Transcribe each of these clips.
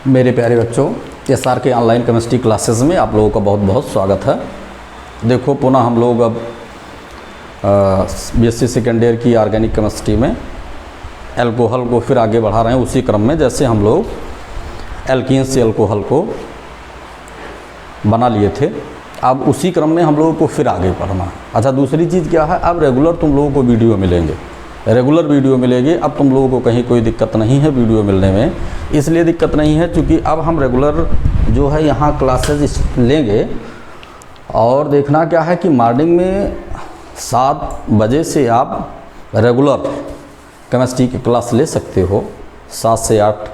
मेरे प्यारे बच्चों, SR के ऑनलाइन केमिस्ट्री क्लासेस में आप लोगों का बहुत बहुत स्वागत है। देखो पुनः हम लोग अब BSc सेकेंड ईयर की ऑर्गेनिक केमिस्ट्री में एल्कोहल को फिर आगे बढ़ा रहे हैं उसी क्रम में जैसे हम लोग एल्कीन से एल्कोहल को बना लिए थे। अब उसी क्रम में हम लोगों को फिर आगे बढ़ना है। अच्छा, दूसरी चीज़ क्या है, अब रेगुलर तुम लोगों को वीडियो मिलेंगे, रेगुलर वीडियो मिलेगी। अब तुम लोगों को कहीं कोई दिक्कत नहीं है वीडियो मिलने में, इसलिए दिक्कत नहीं है क्योंकि अब हम रेगुलर जो है यहाँ क्लासेस लेंगे। और देखना क्या है कि मॉर्निंग में 7 बजे से आप रेगुलर केमिस्ट्री की क्लास ले सकते हो। 7 से 8,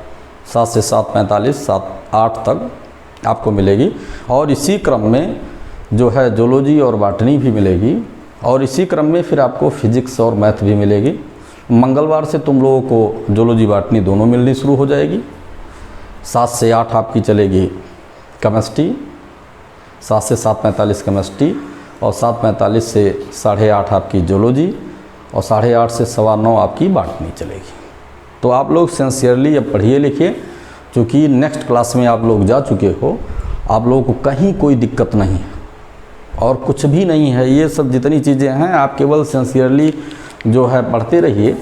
7 से 7:45, 7-8 तक आपको मिलेगी। और इसी क्रम में जो है जूलॉजी और बॉटनी भी मिलेगी। और इसी क्रम में फिर आपको फिजिक्स और मैथ भी मिलेगी। मंगलवार से तुम लोगों को जूलॉजी बॉटनी दोनों मिलनी शुरू हो जाएगी। 7 से 8 आपकी चलेगी केमिस्ट्री, 7 से 7:45 केमिस्ट्री, और 7:45 से 8:30 आपकी जूलॉजी, और 8:30 से 9:15 आपकी बॉटनी चलेगी। तो आप लोग सिंसियरली अब पढ़िए लिखिए, क्योंकि नेक्स्ट क्लास में आप लोग जा चुके हो, आप लोगों को कहीं कोई दिक्कत नहीं है और कुछ भी नहीं है। ये सब जितनी चीज़ें हैं आप केवल सिंसियरली जो है पढ़ते रहिए।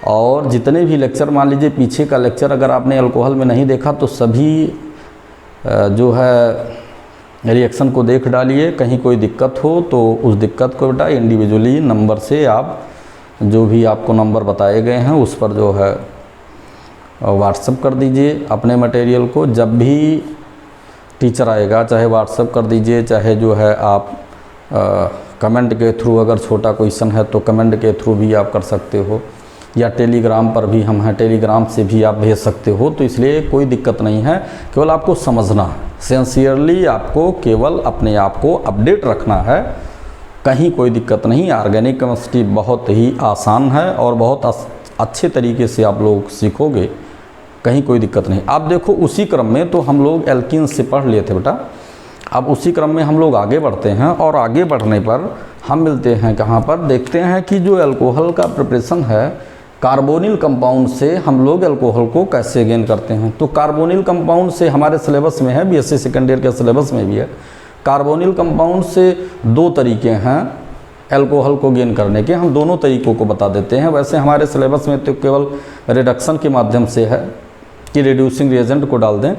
और जितने भी लेक्चर, मान लीजिए पीछे का लेक्चर अगर आपने अल्कोहल में नहीं देखा तो सभी जो है रिएक्शन को देख डालिए। कहीं कोई दिक्कत हो तो उस दिक्कत को बेटा इंडिविजुअली नंबर से आप जो भी आपको नंबर बताए गए हैं उस पर जो है व्हाट्सएप कर दीजिए अपने मटेरियल को। जब भी टीचर आएगा चाहे व्हाट्सएप कर दीजिए, चाहे जो है आप कमेंट के थ्रू, अगर छोटा क्वेश्चन है तो कमेंट के थ्रू भी आप कर सकते हो, या टेलीग्राम पर भी हम हैं, टेलीग्राम से भी आप भेज सकते हो। तो इसलिए कोई दिक्कत नहीं है, केवल आपको समझना है। सिंसियरली आपको केवल अपने आप को अपडेट रखना है, कहीं कोई दिक्कत नहीं। ऑर्गेनिक केमिस्ट्री बहुत ही आसान है और बहुत अच्छे तरीके से आप लोग सीखोगे, कहीं कोई दिक्कत नहीं। आप देखो उसी क्रम में तो हम लोग एल्कीन से पढ़ लिए थे बेटा, अब उसी क्रम में हम लोग आगे बढ़ते हैं। और आगे बढ़ने पर हम मिलते हैं कहाँ पर, देखते हैं कि जो एल्कोहल का प्रिपरेशन है कार्बोनिल कंपाउंड से हम लोग एल्कोहल को कैसे गेन करते हैं। तो कार्बोनिल कंपाउंड से हमारे सिलेबस में है, BSc सेकेंड ईयर के सिलेबस में भी है। कार्बोनिल कंपाउंड से 2 तरीके हैं एल्कोहल को गेन करने के, हम दोनों तरीक़ों को बता देते हैं। वैसे हमारे सिलेबस में तो केवल रिडक्शन के माध्यम से है कि रिड्यूसिंग रिएजेंट को डाल दें,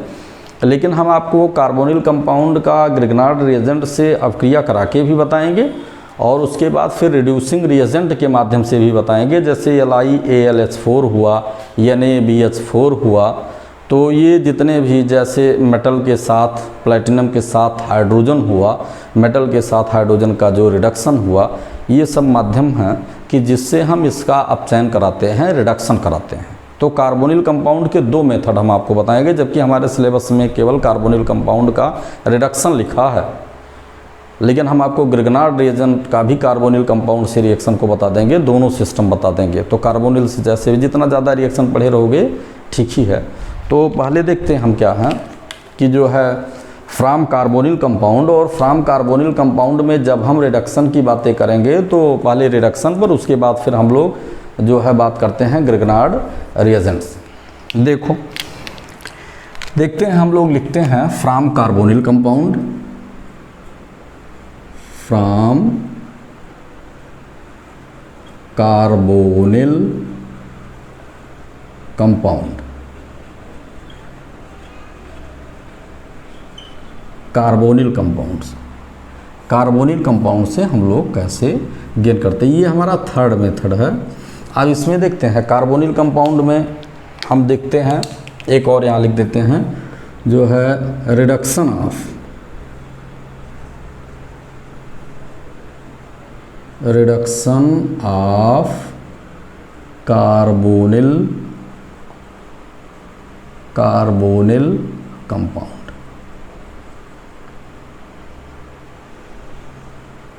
लेकिन हम आपको कार्बोनिल कंपाउंड का ग्रिग्नार्ड रिएजेंट से अवक्रिया करा के भी बताएंगे और उसके बाद फिर रिड्यूसिंग रिएजेंट के माध्यम से भी बताएंगे। जैसे LiAlH4 हुआ, NaBH4 हुआ, तो ये जितने भी जैसे मेटल के साथ प्लैटिनम के साथ हाइड्रोजन हुआ, मेटल के साथ हाइड्रोजन का जो रिडक्शन हुआ, ये सब माध्यम हैं कि जिससे हम इसका अपचयन कराते हैं, रिडक्शन कराते हैं। तो कार्बोनिल कंपाउंड के 2 मेथड हम आपको बताएंगे, जबकि हमारे सिलेबस में केवल कार्बोनिल कंपाउंड का रिडक्शन लिखा है, लेकिन हम आपको ग्रिग्नार्ड रिएजेंट का भी कार्बोनिल कंपाउंड से रिएक्शन को बता देंगे, दोनों सिस्टम बता देंगे। तो कार्बोनिल से जैसे जितना ज़्यादा रिएक्शन पढ़े रहोगे ठीक ही है। तो पहले देखते हैं हम क्या हैं कि जो है फ्रॉम कार्बोनिल कंपाउंड, और फ्रॉम कार्बोनिल कंपाउंड में जब हम रिडक्शन की बातें करेंगे तो पहले रिडक्शन पर, उसके बाद फिर हम लोग जो है बात करते हैं ग्रिग्नार्ड रिएजेंट्स। देखो देखते हैं, हम लोग लिखते हैं from carbonyl compound, from carbonyl compound, carbonyl compounds, carbonyl compound से हम लोग कैसे गेन करते हैं, ये हमारा थर्ड मेथड है। अब इसमें देखते हैं कार्बोनिल कंपाउंड में हम देखते हैं एक और यहाँ लिख देते हैं जो है reduction of carbonyl compound,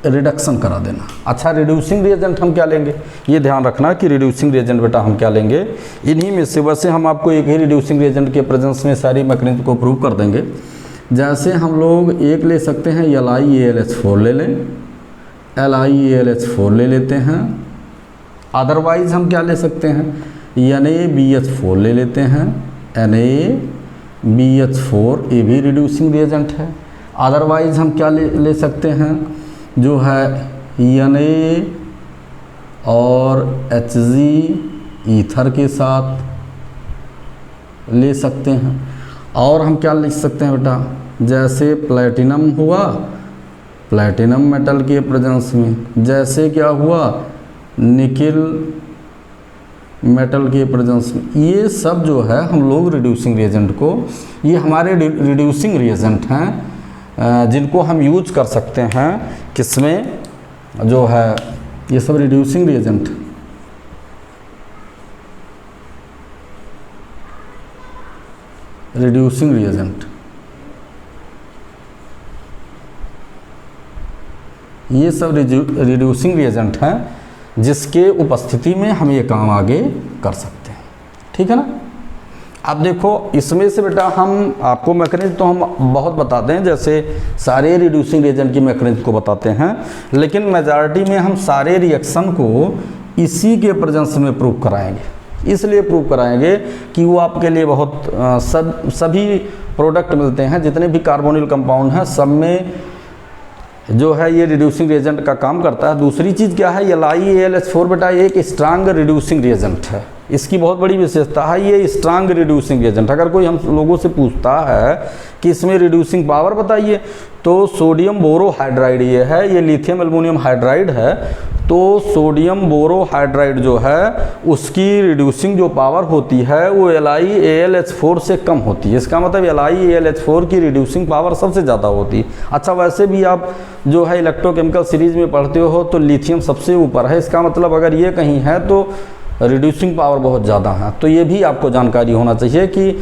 reduction करा देना। अच्छा, रिड्यूसिंग रिएजेंट हम क्या लेंगे, ये ध्यान रखना कि रिड्यूसिंग रिएजेंट बेटा हम क्या लेंगे, इन्हीं में से। वैसे हम आपको एक ही रिड्यूसिंग रिएजेंट के प्रेजेंस में सारी मैकेनिज्म को प्रूव कर देंगे। जैसे हम लोग एक ले सकते हैं LiAlH4 ले लें, LiAlH4 ले लेते हैं। अदरवाइज़ हम क्या ले सकते हैं, NaBH4 ले लेते हैं, BH4 ये भी रिड्यूसिंग रिएजेंट है। अदरवाइज हम क्या ले सकते हैं, जो है Na और Hg ईथर के साथ ले सकते हैं। और हम क्या लिख सकते हैं बेटा, जैसे प्लैटिनम हुआ प्लैटिनम मेटल के प्रेजेंस में, जैसे क्या हुआ निकिल मेटल के प्रेजेंस में। ये सब जो है हम लोग रिड्यूसिंग रिएजेंट को, ये हमारे रिड्यूसिंग रिएजेंट हैं जिनको हम यूज कर सकते हैं किसमें, जो है ये सब रिड्यूसिंग रिएजेंट। रिड्यूसिंग रिएजेंट ये सब रिड्यूसिंग रिएजेंट हैं जिसके उपस्थिति में हम ये काम आगे कर सकते हैं। ठीक है ना। अब देखो इसमें से बेटा हम आपको मैकेनिज्म तो हम बहुत बताते हैं, जैसे सारे रिड्यूसिंग रिएजेंट की मैकेनिज्म को बताते हैं, लेकिन मेजॉरिटी में हम सारे रिएक्शन को इसी के प्रेजेंस में प्रूव कराएंगे। इसलिए प्रूव कराएंगे कि वो आपके लिए बहुत सभी प्रोडक्ट मिलते हैं, जितने भी कार्बोनिल कंपाउंड हैं सब में जो है ये रिड्यूसिंग रिएजेंट का काम करता है। दूसरी चीज़ क्या है, LiAlH4 बेटा एक स्ट्रांग रिड्यूसिंग रिएजेंट है। इसकी बहुत बड़ी विशेषता है, ये स्ट्रांग रिड्यूसिंग रिएजेंट। अगर कोई हम लोगों से पूछता है कि इसमें रिड्यूसिंग पावर बताइए, तो सोडियम बोरोहाइड्राइड ये है, ये लिथियम एल्युमिनियम हाइड्राइड है, तो सोडियम बोरोहाइड्राइड जो है उसकी रिड्यूसिंग जो पावर होती है वो LiAlH4 से कम होती है। इसका मतलब LiAlH4 की रिड्यूसिंग पावर सबसे ज़्यादा होती है। अच्छा, वैसे भी आप जो है इलेक्ट्रोकेमिकल सीरीज में पढ़ते हो तो लिथियम सबसे ऊपर है। इसका मतलब अगर ये कहीं है तो रिड्यूसिंग पावर बहुत ज़्यादा है। तो ये भी आपको जानकारी होना चाहिए कि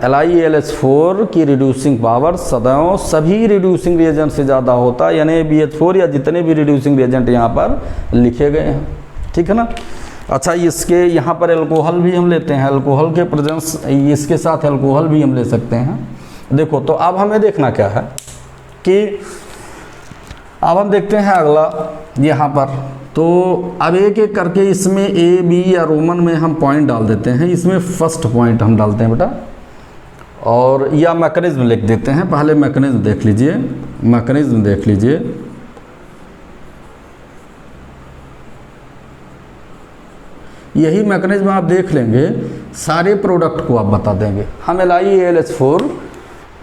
LiAlH4 की रिड्यूसिंग पावर सदैव सभी रिड्यूसिंग रिएजेंट से ज़्यादा होता है, यानी BH4 या जितने भी रिड्यूसिंग रिएजेंट यहाँ पर लिखे गए हैं। ठीक है ना। अच्छा, इसके यहाँ पर एल्कोहल भी हम लेते हैं, एल्कोहल के प्रेजेंस इसके साथ एल्कोहल भी हम ले सकते हैं। देखो तो अब हमें देखना क्या है कि अब हम देखते हैं अगला यहाँ पर, तो अब एक एक करके इसमें A, B या रोमन में हम पॉइंट डाल देते हैं। इसमें फर्स्ट पॉइंट हम डालते हैं बेटा, और या मैकेनिज्म लिख देते हैं। पहले मैकेनिज्म देख लीजिए, मैकेनिज्म देख लीजिए। यही मैकेनिज्म आप देख लेंगे, सारे प्रोडक्ट को आप बता देंगे। हम LiAlH4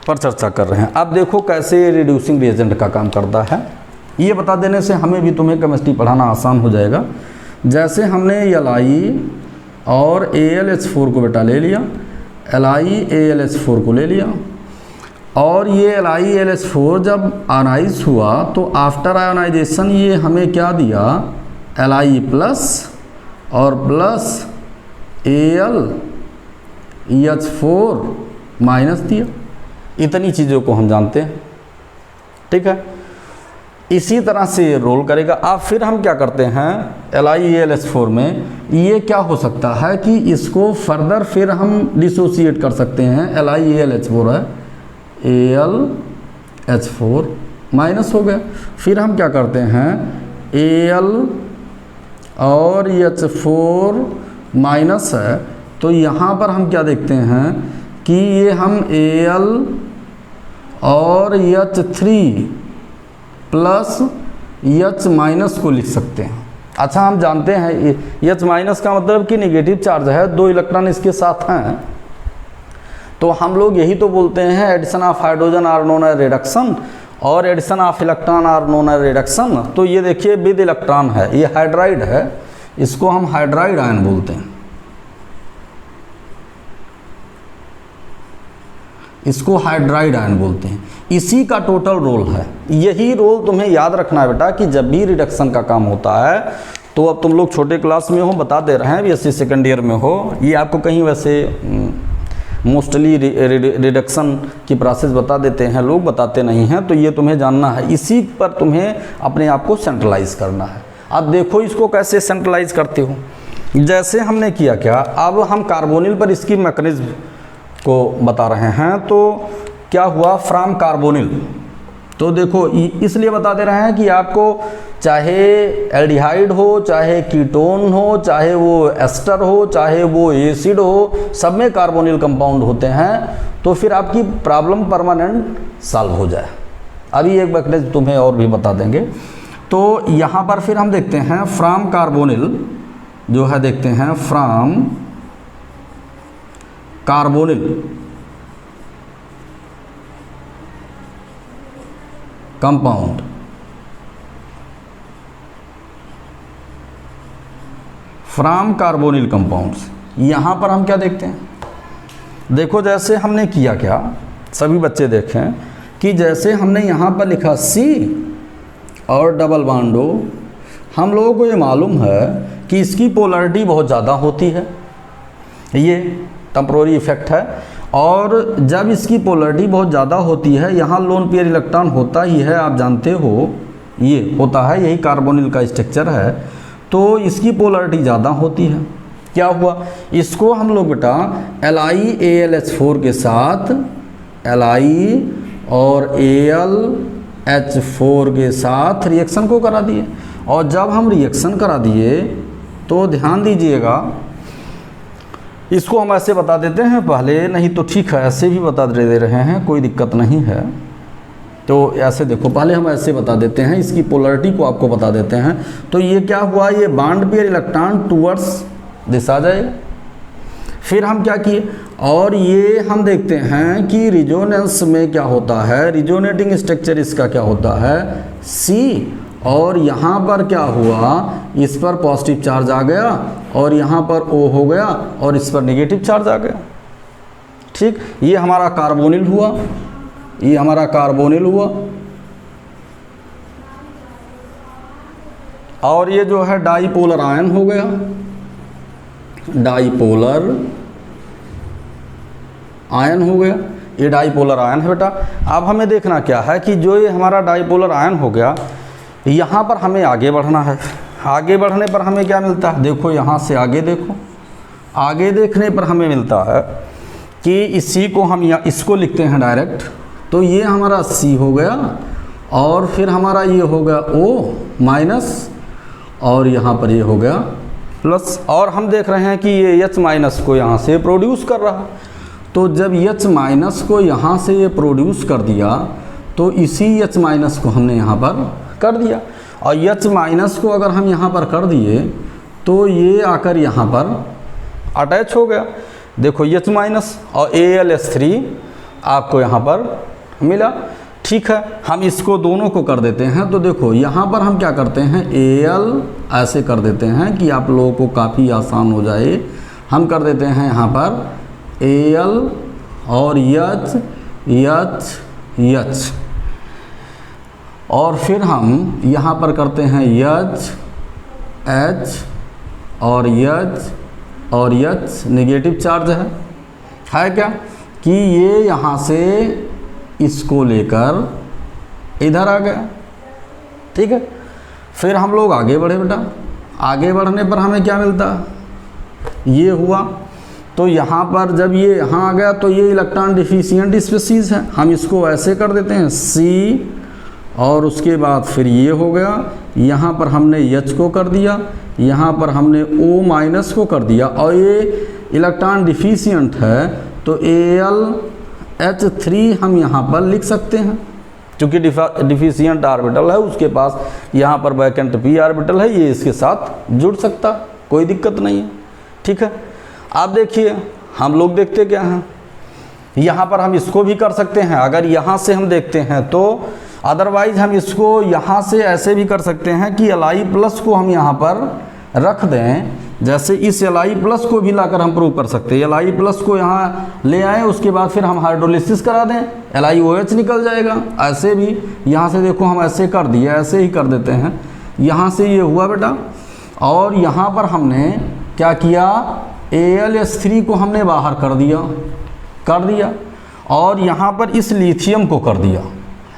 पर चर्चा कर रहे हैं। अब देखो कैसे रिड्यूसिंग रिएजेंट का काम करता है, ये बता देने से हमें भी तुम्हें केमिस्ट्री पढ़ाना आसान हो जाएगा। जैसे हमने Li और AlH4 को बेटा ले लिया, LiAlH4 को ले लिया, और ये LiAlH4 जब आयनाइज हुआ तो आफ्टर आयोनाइजेशन ये हमें क्या दिया, Li प्लस और प्लस AlH4 माइनस दिया। इतनी चीज़ों को हम जानते हैं। ठीक है, इसी तरह से ये रोल करेगा। अब फिर हम क्या करते हैं LiAlH4 में, ये क्या हो सकता है कि इसको फर्दर फिर हम डिसोसिएट कर सकते हैं। LiAlH4 है, AlH4 माइनस हो गया। फिर हम क्या करते हैं Al और H4 माइनस है, तो यहाँ पर हम क्या देखते हैं कि ये हम Al और H3 प्लस H माइनस को लिख सकते हैं। अच्छा, हम जानते हैं H माइनस का मतलब कि नेगेटिव चार्ज है, 2 इलेक्ट्रॉन इसके साथ हैं, तो हम लोग यही तो बोलते हैं addition of hydrogen are known as reduction और addition of electron are known as reduction. तो ये देखिए विद इलेक्ट्रॉन है, ये हाइड्राइड है, इसको हम हाइड्राइड आयन बोलते हैं, इसको हाइड्राइड आयन बोलते हैं। इसी का टोटल रोल है। यही रोल तुम्हें याद रखना है बेटा कि जब भी रिडक्शन का काम होता है, तो अब तुम लोग छोटे क्लास में हो, बता दे रहे हैं, BSc सेकेंड ईयर में हो, ये आपको कहीं वैसे मोस्टली रिडक्शन की प्रोसेस बता देते हैं, लोग बताते नहीं हैं, तो ये तुम्हें जानना है। इसी पर तुम्हें अपने आप को सेंट्रलाइज करना है। अब देखो इसको कैसे सेंट्रलाइज करते हो। जैसे हमने किया क्या, अब हम कार्बोनिल पर इसकी मैकेनिज्म को बता रहे हैं। तो क्या हुआ, फ्रॉम कार्बोनिल, तो देखो इसलिए बता दे रहे हैं कि आपको चाहे एल्डिहाइड हो, चाहे कीटोन हो, चाहे वो एस्टर हो, चाहे वो एसिड हो, सब में कार्बोनिल कंपाउंड होते हैं, तो फिर आपकी प्रॉब्लम परमानेंट सॉल्व हो जाए। अभी एक मैकेनिज्म तुम्हें और भी बता देंगे। तो यहाँ पर फिर हम देखते हैं फ्रॉम कार्बोनिल जो है, देखते हैं from carbonyl compound, from carbonyl compounds. यहाँ पर हम क्या देखते हैं, देखो जैसे हमने किया क्या, सभी बच्चे देखें कि जैसे हमने यहाँ पर लिखा C और डबल बॉन्ड O, हम लोगों को ये मालूम है कि इसकी पोलैरिटी बहुत ज़्यादा होती है, ये टेम्पररी इफेक्ट है। और जब इसकी पोलैरिटी बहुत ज़्यादा होती है, यहाँ लोन पेयर इलेक्ट्रॉन होता ही है, आप जानते हो ये होता है, यही कार्बोनिल का स्ट्रक्चर है, तो इसकी पोलैरिटी ज़्यादा होती है। क्या हुआ, इसको हम लोग बेटा LiAlH4 के साथ Li और AlH4 के साथ रिएक्शन को करा दिए। और जब हम रिएक्शन करा दिए तो ध्यान दीजिएगा, इसको हम ऐसे बता देते हैं पहले, नहीं तो ठीक है ऐसे भी बता दे रहे हैं, कोई दिक्कत नहीं है। तो ऐसे देखो, पहले हम ऐसे बता देते हैं, इसकी पोलैरिटी को आपको बता देते हैं। तो ये क्या हुआ, ये bond pair electron towards this आ जाएगा। फिर हम क्या किए, और ये हम देखते हैं कि रिजोनेंस में क्या होता है, रिजोनेटिंग स्ट्रक्चर इसका क्या होता है C, और यहाँ पर क्या हुआ, इस पर पॉजिटिव चार्ज आ गया और यहाँ पर O हो गया और इस पर नेगेटिव चार्ज आ गया। ठीक, ये हमारा कार्बोनिल हुआ, ये हमारा कार्बोनिल हुआ। और ये जो है डाईपोलर आयन हो गया, डाईपोलर आयन हो गया, ये डाईपोलर आयन है बेटा। अब हमें देखना क्या है कि जो ये हमारा डाईपोलर आयन हो गया, यहाँ पर हमें आगे बढ़ना है। आगे बढ़ने पर हमें क्या मिलता है, देखो यहाँ से आगे देखो, आगे देखने पर हमें मिलता है कि इसी को हम यहाँ इसको लिखते हैं डायरेक्ट, तो ये हमारा C हो गया और फिर हमारा ये हो गया O माइनस और यहाँ पर ये हो गया प्लस। और हम देख रहे हैं कि ये H माइनस को यहाँ से प्रोड्यूस कर रहा है, तो जब H माइनस को यहाँ से ये प्रोड्यूस कर दिया तो इसी H माइनस को हमने यहाँ पर कर दिया। और H माइनस को अगर हम यहाँ पर कर दिए तो ये आकर यहाँ पर अटैच हो गया। देखो H माइनस और AlH3 आपको यहाँ पर मिला। ठीक है, हम इसको दोनों को कर देते हैं। तो देखो यहाँ पर हम क्या करते हैं, Al ऐसे कर देते हैं कि आप लोगों को काफ़ी आसान हो जाए। हम कर देते हैं यहाँ पर Al और H और फिर हम यहाँ पर करते हैं H और H नेगेटिव चार्ज है क्या, कि ये यहाँ से इसको लेकर इधर आ गया। ठीक है, फिर हम लोग आगे बढ़े बेटा। आगे बढ़ने पर हमें क्या मिलता, ये हुआ। तो यहाँ पर जब ये यहाँ आ गया तो ये इलेक्ट्रॉन डिफिशिएंट स्पीशीज़ है, हम इसको ऐसे कर देते हैं C और उसके बाद फिर ये हो गया। यहाँ पर हमने H को कर दिया, यहाँ पर हमने O माइनस को कर दिया और ये इलेक्ट्रॉन डिफिशिएंट है तो AlH3 हम यहाँ पर लिख सकते हैं, क्योंकि डिफिशिएंट ऑर्बिटल है उसके पास, यहाँ पर वैकेंट p ऑर्बिटल है, ये इसके साथ जुड़ सकता, कोई दिक्कत नहीं है। ठीक है, आप देखिए हम लोग देखते क्या हैं, यहाँ पर हम इसको भी कर सकते हैं अगर यहाँ से हम देखते हैं तो। अदरवाइज हम इसको यहाँ से ऐसे भी कर सकते हैं कि Li प्लस को हम यहाँ पर रख दें, जैसे इस Li प्लस को भी लाकर हम प्रूव कर सकते हैं। Li प्लस को यहाँ ले आएँ, उसके बाद फिर हम हाइड्रोलिसिस करा दें, LiOH निकल जाएगा। ऐसे भी यहाँ से देखो हम ऐसे कर दिए, ऐसे ही कर देते हैं। यहाँ से ये हुआ बेटा, और यहाँ पर हमने क्या किया, AlH3 को हमने बाहर कर दिया और यहाँ पर इस लिथियम को कर दिया।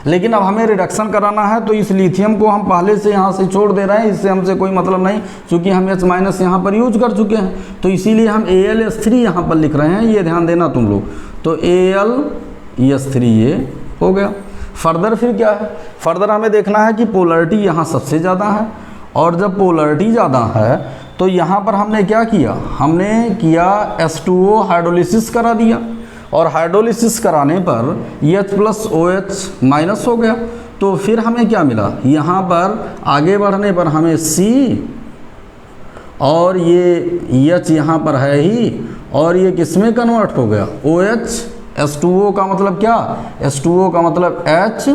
लेकिन अब हमें रिडक्शन कराना है तो इस लिथियम को हम पहले से यहाँ से छोड़ दे रहे हैं, इससे हमसे कोई मतलब नहीं, क्योंकि हम H माइनस यहाँ पर यूज कर चुके हैं। तो इसीलिए हम AlH3 यहाँ पर लिख रहे हैं, ये ध्यान देना तुम लोग। तो AlH3 ये हो गया। फर्दर फिर क्या है, फर्दर हमें देखना है कि पोलरिटी यहाँ सबसे ज़्यादा है, और जब पोलरिटी ज़्यादा है तो यहाँ पर हमने क्या किया, हमने किया H2O हाइड्रोलिसिस करा दिया, और हाइड्रोलिसिस कराने पर H+OH- हो गया। तो फिर हमें क्या मिला, यहाँ पर आगे बढ़ने पर हमें C, और ये H यहाँ पर है ही, और ये किस में कन्वर्ट हो गया, OH। H2O का मतलब क्या, H2O का मतलब H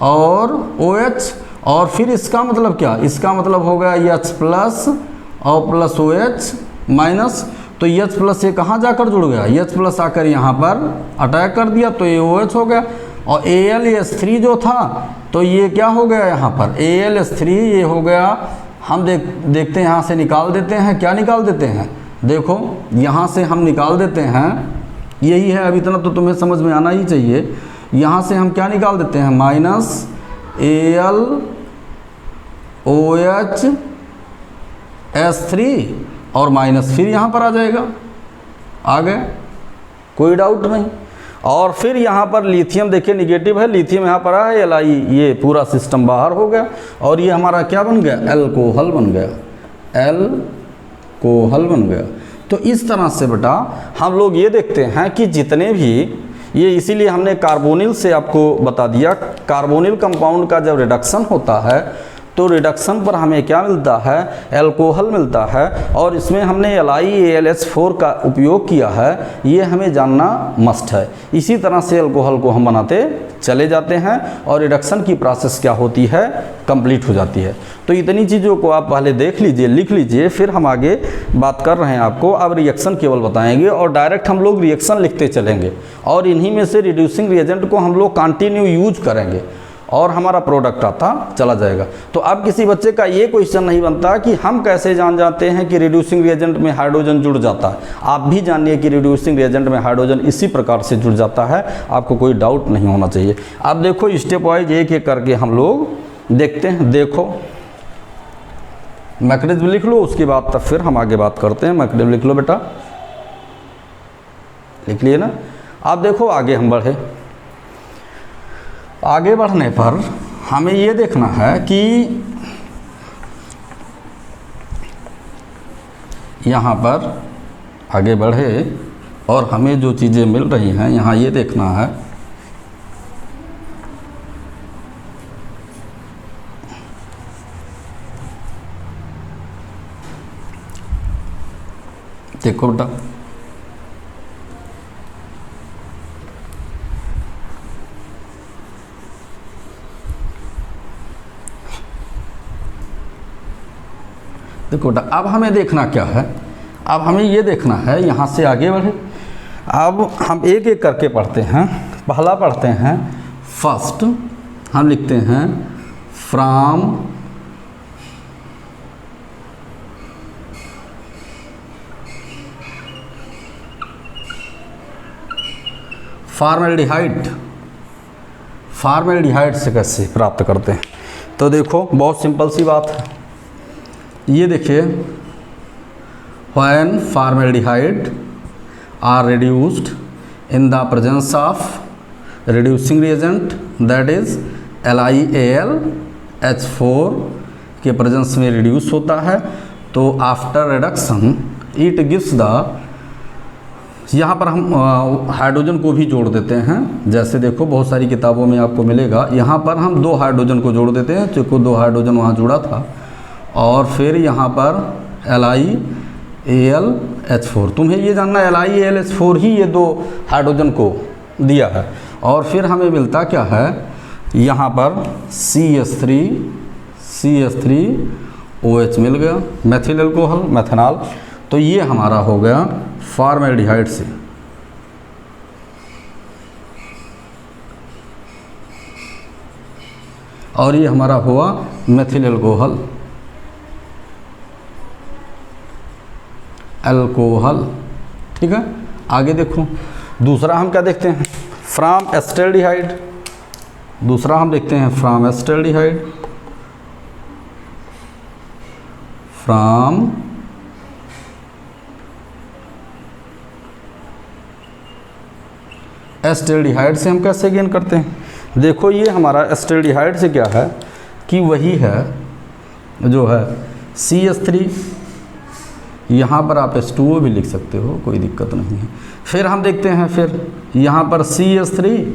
और OH, और फिर इसका मतलब क्या, इसका मतलब हो गया H+ और प्लस OH-। तो H+ ये कहाँ जाकर जुड़ गया, H+ आकर यहाँ पर अटैक कर दिया, तो ये OH हो गया। और AlS3 जो था तो ये क्या हो गया, यहाँ पर AlS3 ये हो गया। हम देखते हैं, यहाँ से निकाल देते हैं, क्या निकाल देते हैं, देखो यहाँ से हम निकाल देते हैं, यही है, अब इतना तो तुम्हें समझ में आना ही चाहिए। यहाँ से हम क्या निकाल देते हैं, -AlOH-S3 और माइनस फिर यहाँ पर आ जाएगा, आ गए, कोई डाउट नहीं। और फिर यहाँ पर लिथियम देखिए निगेटिव है, लिथियम यहाँ पर है, Li, ये पूरा सिस्टम बाहर हो गया, और ये हमारा क्या बन गया, एल्कोहल बन गया, एल्कोहल बन गया। तो इस तरह से बेटा हम लोग ये देखते हैं कि जितने भी ये, इसीलिए हमने कार्बोनिल से आपको बता दिया, कार्बोनिल कंपाउंड का जब रिडक्शन होता है तो रिडक्शन पर हमें क्या मिलता है, एल्कोहल मिलता है, और इसमें हमने LiAlH4 का उपयोग किया है, ये हमें जानना मस्ट है। इसी तरह से एल्कोहल को हम बनाते चले जाते हैं और रिडक्शन की प्रोसेस क्या होती है, कंप्लीट हो जाती है। तो इतनी चीज़ों को आप पहले देख लीजिए, लिख लीजिए, फिर हम आगे बात कर रहे हैं आपको। अब रिएक्शन केवल बताएंगे और डायरेक्ट हम लोग रिएक्शन लिखते चलेंगे, और इन्हीं में से रिड्यूसिंग रिएजेंट को हम लोग कंटिन्यू यूज करेंगे और हमारा प्रोडक्ट आता चला जाएगा। तो अब किसी बच्चे का ये क्वेश्चन नहीं बनता कि हम कैसे जान जाते हैं कि रिड्यूसिंग रिएजेंट में हाइड्रोजन जुड़ जाता है। आप भी जानिए कि रिड्यूसिंग रिएजेंट में हाइड्रोजन इसी प्रकार से जुड़ जाता है, आपको कोई डाउट नहीं होना चाहिए। अब देखो स्टेप वाइज एक एक करके हम लोग देखते हैं। देखो मैकेनिज्म लिख लो, उसके बाद तब फिर हम आगे बात करते हैं। मैकेनिज्म लिख लो बेटा, लिख लिए ना। अब देखो आगे हम बढ़े, आगे बढ़ने पर हमें ये देखना है कि यहाँ पर आगे बढ़े और हमें जो चीज़ें मिल रही हैं यहाँ ये देखना है। देखो बेटा, देखो बेटा, अब हमें देखना क्या है, अब हमें ये देखना है, यहाँ से आगे बढ़े। अब हम एक एक करके पढ़ते हैं। पहला पढ़ते हैं फर्स्ट, हम लिखते हैं फ्रॉम फॉर्मेल्डिहाइड। फॉर्मेल्डिहाइड से कैसे प्राप्त करते हैं, तो देखो बहुत सिंपल सी बात है। ये देखिए, when formaldehyde are reduced in the presence of reducing reagent that is LiAlH4 के प्रेजेंस में रिड्यूस होता है, तो after reduction it gives the, यहाँ पर हम हाइड्रोजन को भी जोड़ देते हैं। जैसे देखो बहुत सारी किताबों में आपको मिलेगा, यहाँ पर हम 2 हाइड्रोजन को जोड़ देते हैं, चूँकि 2 हाइड्रोजन वहाँ जुड़ा था, और फिर यहाँ पर LiAlH4। तुम्हें ये जानना है LiAlH4 ही ये 2 हाइड्रोजन को दिया है। और फिर हमें मिलता क्या है, यहाँ पर CH3OH मिल गया, मैथिल एल्कोहल, मैथेनॉल। तो ये हमारा हो गया फॉर्मेल्डिहाइड से। और ये हमारा हुआ मैथिल एल्कोहल, ठीक है। आगे देखो, दूसरा हम क्या देखते हैं, फ्रॉम एस्टल्डिहाइड। दूसरा हम देखते हैं फ्रॉम एस्टल्डिहाइड, फ्रॉम एस्टल्डिहाइड से हम कैसे गेन करते हैं, देखो ये हमारा एस्टल्डिहाइड से क्या है कि वही है जो है CH3, यहाँ पर आप H2O भी लिख सकते हो, कोई दिक्कत नहीं है। फिर हम देखते हैं, फिर यहाँ पर CH3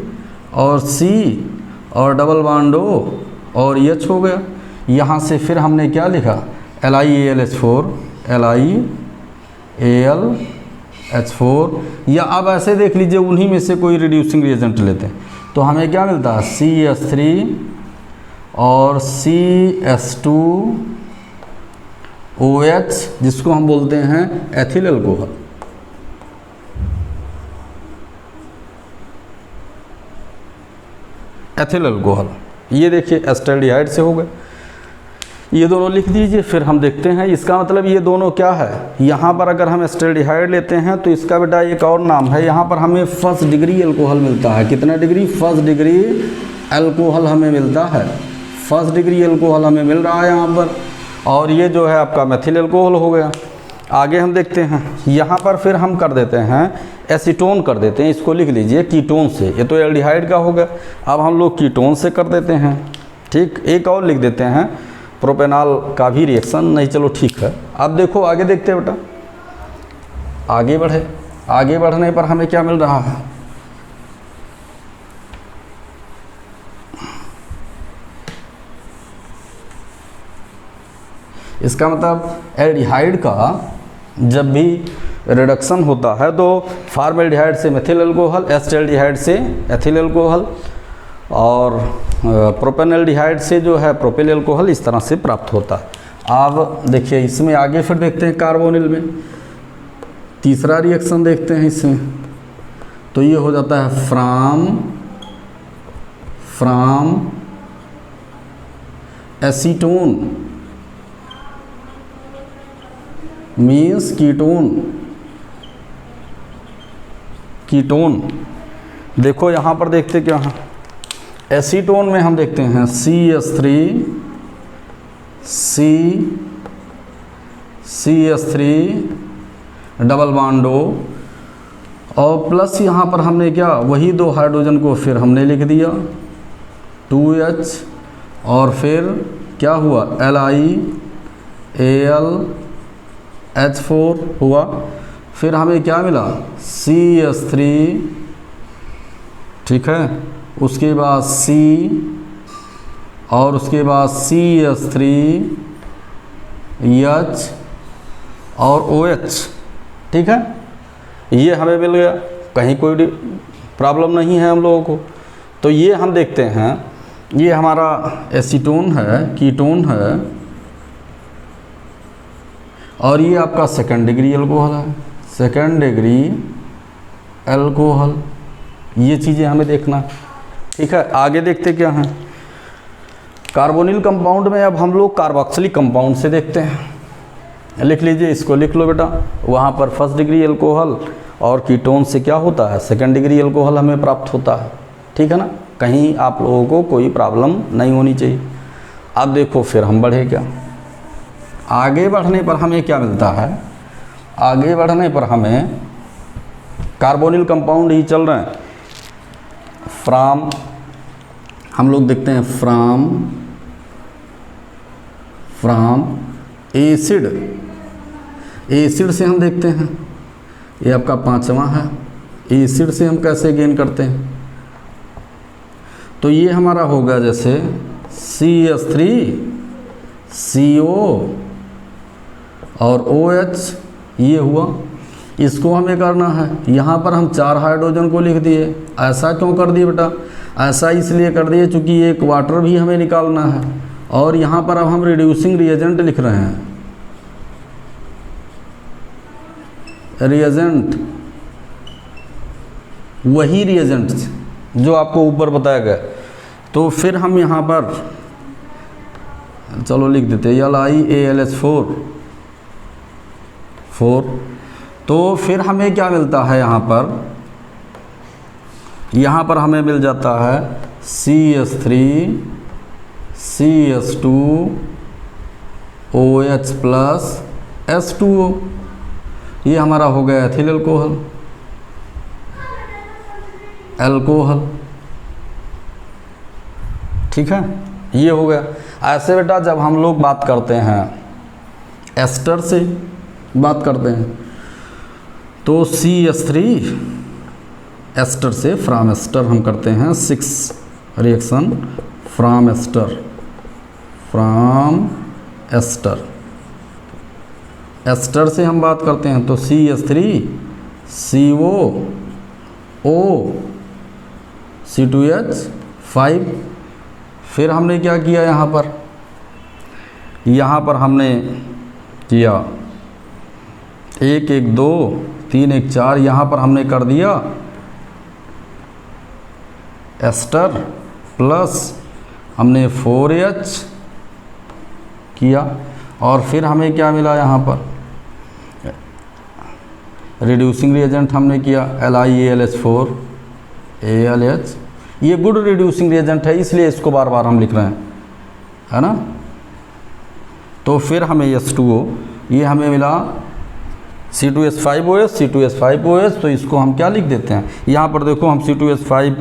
और C और डबल बॉन्ड O और H हो गया। यहाँ से फिर हमने क्या लिखा, LiAlH4, LiAlH4, या अब ऐसे देख लीजिए उन्हीं में से कोई रिड्यूसिंग रिएजेंट लेते हैं तो हमें क्या मिलता है, CH3 और CH2OH, जिसको हम बोलते हैं एथिल अल्कोहल। एथिल अल्कोहल, ये देखिए एस्टल्डिहाइड से हो गए, ये दोनों लिख दीजिए। फिर हम देखते हैं, इसका मतलब ये दोनों क्या है, यहाँ पर अगर हम एस्टल्डिहाइड लेते हैं तो इसका बेटा एक और नाम है, यहाँ पर हमें फर्स्ट डिग्री अल्कोहल मिलता है। कितना डिग्री, फर्स्ट डिग्री अल्कोहल हमें मिलता है, फर्स्ट डिग्री अल्कोहल हमें मिल रहा है यहाँ पर। और ये जो है आपका मेथिल अल्कोहल हो गया। आगे हम देखते हैं, यहाँ पर फिर हम कर देते हैं एसीटोन कर देते हैं, इसको लिख लीजिए कीटोन से। ये तो एल्डिहाइड का हो गया, अब हम लोग कीटोन से कर देते हैं। ठीक, एक और लिख देते हैं प्रोपेनॉल का भी रिएक्शन, नहीं चलो ठीक है। अब देखो आगे देखते हैं बेटा, आगे बढ़े, आगे बढ़ने पर हमें क्या मिल रहा है, इसका मतलब एल्डिहाइड का जब भी रिडक्शन होता है तो फॉर्मेल्डिहाइड से मेथिल अल्कोहल, एस्टल्डिहाइड से एथिल अल्कोहल और प्रोपेनल्डिहाइड से जो है प्रोपिल अल्कोहल, इस तरह से प्राप्त होता है। अब देखिए इसमें आगे फिर देखते हैं कार्बोनिल में तीसरा रिएक्शन देखते हैं इसमें, तो ये हो जाता है फ्राम एसीटोन मीन्स कीटोन। देखो यहाँ पर देखते क्या है, एसीटोन में हम देखते हैं CH3 डबल बॉन्ड O और प्लस यहाँ पर हमने क्या, वही दो हाइड्रोजन को फिर हमने लिख दिया 2H, और फिर क्या हुआ, LiAlH4 हुआ। फिर हमें क्या मिला, CH3, ठीक है, उसके बाद C और उसके बाद CH3H और OH, ठीक है, ये हमें मिल गया, कहीं कोई प्रॉब्लम नहीं है हम लोगों को। तो ये हम देखते हैं, ये हमारा एसीटोन है, कीटोन है, और ये आपका सेकंड डिग्री अल्कोहल है, सेकंड डिग्री अल्कोहल। ये चीज़ें हमें देखना, ठीक है। आगे देखते क्या हैं, कार्बोनिल कंपाउंड में अब हम लोग कार्बोक्सिलिक कंपाउंड से देखते हैं। लिख लीजिए, इसको लिख लो बेटा, वहाँ पर फर्स्ट डिग्री अल्कोहल और कीटोन से क्या होता है, सेकंड डिग्री अल्कोहल हमें प्राप्त होता है, ठीक है ना, कहीं आप लोगों को कोई प्रॉब्लम नहीं होनी चाहिए। अब देखो फिर हम बढ़े क्या, आगे बढ़ने पर हमें क्या मिलता है, आगे बढ़ने पर हमें कार्बोनिल कंपाउंड ही चल रहे हैं, फ्राम, हम लोग देखते हैं फ्राम एसिड, एसिड से हम देखते हैं, ये आपका पांचवा है, एसिड से हम कैसे गेन करते हैं, तो ये हमारा होगा जैसे CH3 CO और OH, ये हुआ। इसको हमें करना है, यहाँ पर हम 4 हाइड्रोजन को लिख दिए। ऐसा क्यों कर दिए बेटा, ऐसा इसलिए कर दिए चूँकि एक वाटर भी हमें निकालना है, और यहाँ पर अब हम रिड्यूसिंग रिएजेंट लिख रहे हैं, रिएजेंट, वही रिएजेंट जो आपको ऊपर बताया गया। तो फिर हम यहाँ पर चलो लिख देते हैं LiAlH4, तो फिर हमें क्या मिलता है, यहाँ पर हमें मिल जाता है CH3 CH2 OH plus H2O, ये हमारा हो गया एथिल अल्कोहल। ठीक है, ये हो गया। ऐसे बेटा जब हम लोग बात करते हैं एस्टर से बात करते हैं तो CH3 एस्टर से फ्रॉम एस्टर हम करते हैं 6 रिएक्शन फ्रॉम एस्टर एस्टर से हम बात करते हैं तो CH3 CO O C2H5। फिर हमने क्या किया यहाँ पर हमने किया 1 1 2 3 1 4, यहाँ पर हमने कर दिया एस्टर प्लस हमने 4H किया, और फिर हमें क्या मिला यहाँ पर रिड्यूसिंग रिएजेंट हमने किया LiAlH4 AlH। ये गुड रिड्यूसिंग रिएजेंट है इसलिए इसको बार बार हम लिख रहे हैं, है ना। तो फिर हमें H2O ये हमें मिला C2H5OH तो इसको हम क्या लिख देते हैं, यहाँ पर देखो हम C2H5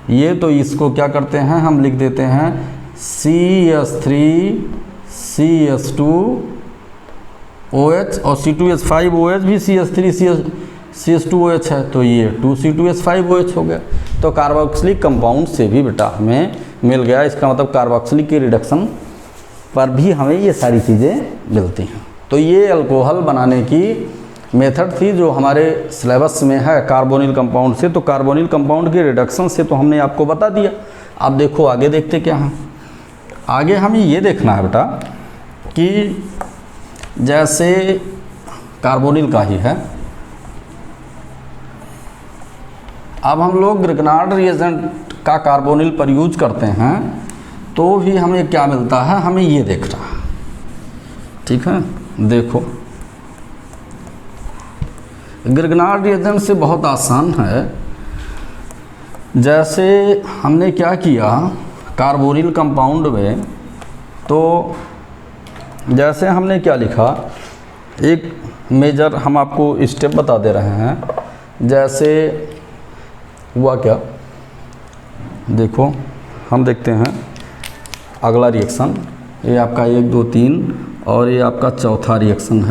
ये, तो इसको क्या करते हैं हम लिख देते हैं CH3CH2OH, और C2H5OH भी CH3CH2OH है, तो ये 2C2H5OH हो गया। तो कार्बोक्सिलिक कंपाउंड से भी बेटा हमें मिल गया, इसका मतलब कार्बोक्सिलिक के रिडक्शन पर भी हमें ये सारी चीज़ें मिलती हैं। तो ये अल्कोहल बनाने की मेथड थी जो हमारे सिलेबस में है कार्बोनिल कंपाउंड से। तो कार्बोनिल कंपाउंड के रिडक्शन से तो हमने आपको बता दिया। अब देखो आगे देखते क्या हैं। आगे हमें ये देखना है बेटा कि जैसे कार्बोनिल का ही है, अब हम लोग ग्रिग्नार्ड रिएजेंट का कार्बोनिल पर यूज करते हैं तो भी हमें क्या मिलता है, हमें ये देखना है। ठीक है, देखो ग्रिग्नार्ड रिएजेंट से बहुत आसान है। जैसे हमने क्या किया कार्बोनिल कंपाउंड में, तो जैसे हमने क्या लिखा, एक मेजर हम आपको स्टेप बता दे रहे हैं। जैसे हुआ क्या, देखो हम देखते हैं अगला रिएक्शन, ये आपका 1 2 3 और ये आपका चौथा रिएक्शन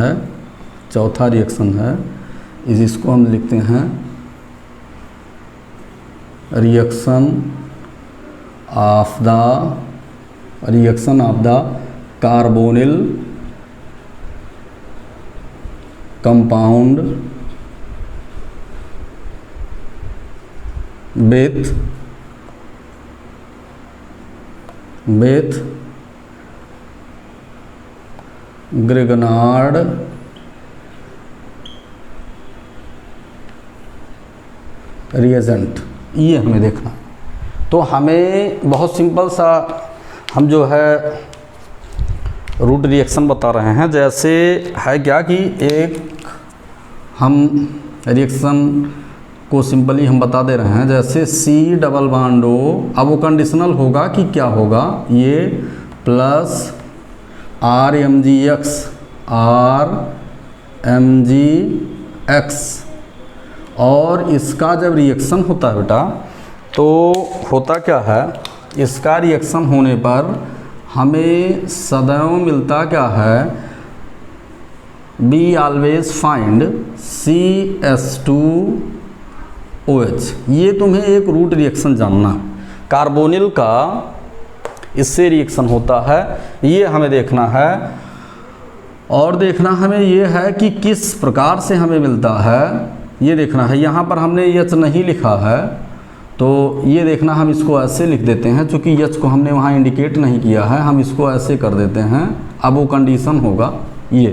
है। इसको हम लिखते हैं reaction of the carbonyl compound with Grignard reagent, ये हमें देखना। तो हमें बहुत सिंपल सा हम जो है रूट रिएक्शन बता रहे हैं। जैसे है क्या कि एक हम रिएक्शन को सिंपली हम बता दे रहे हैं, जैसे C डबल बॉन्ड O, अब वो कंडीशनल होगा कि क्या होगा, ये प्लस RMgX और इसका जब रिएक्शन होता है बेटा तो होता क्या है, इसका रिएक्शन होने पर हमें सदैव मिलता क्या है, बी ऑलवेज फाइंड CH2OH। ये तुम्हें एक रूट रिएक्शन जानना, कार्बोनिल का इससे रिएक्शन होता है, ये हमें देखना है। और देखना हमें ये है कि किस प्रकार से हमें मिलता है, ये देखना है। यहाँ पर हमने H नहीं लिखा है तो ये देखना, हम इसको ऐसे लिख देते हैं, चूँकि H को हमने वहाँ इंडिकेट नहीं किया है, हम इसको ऐसे कर देते हैं। अब वो कंडीशन होगा ये,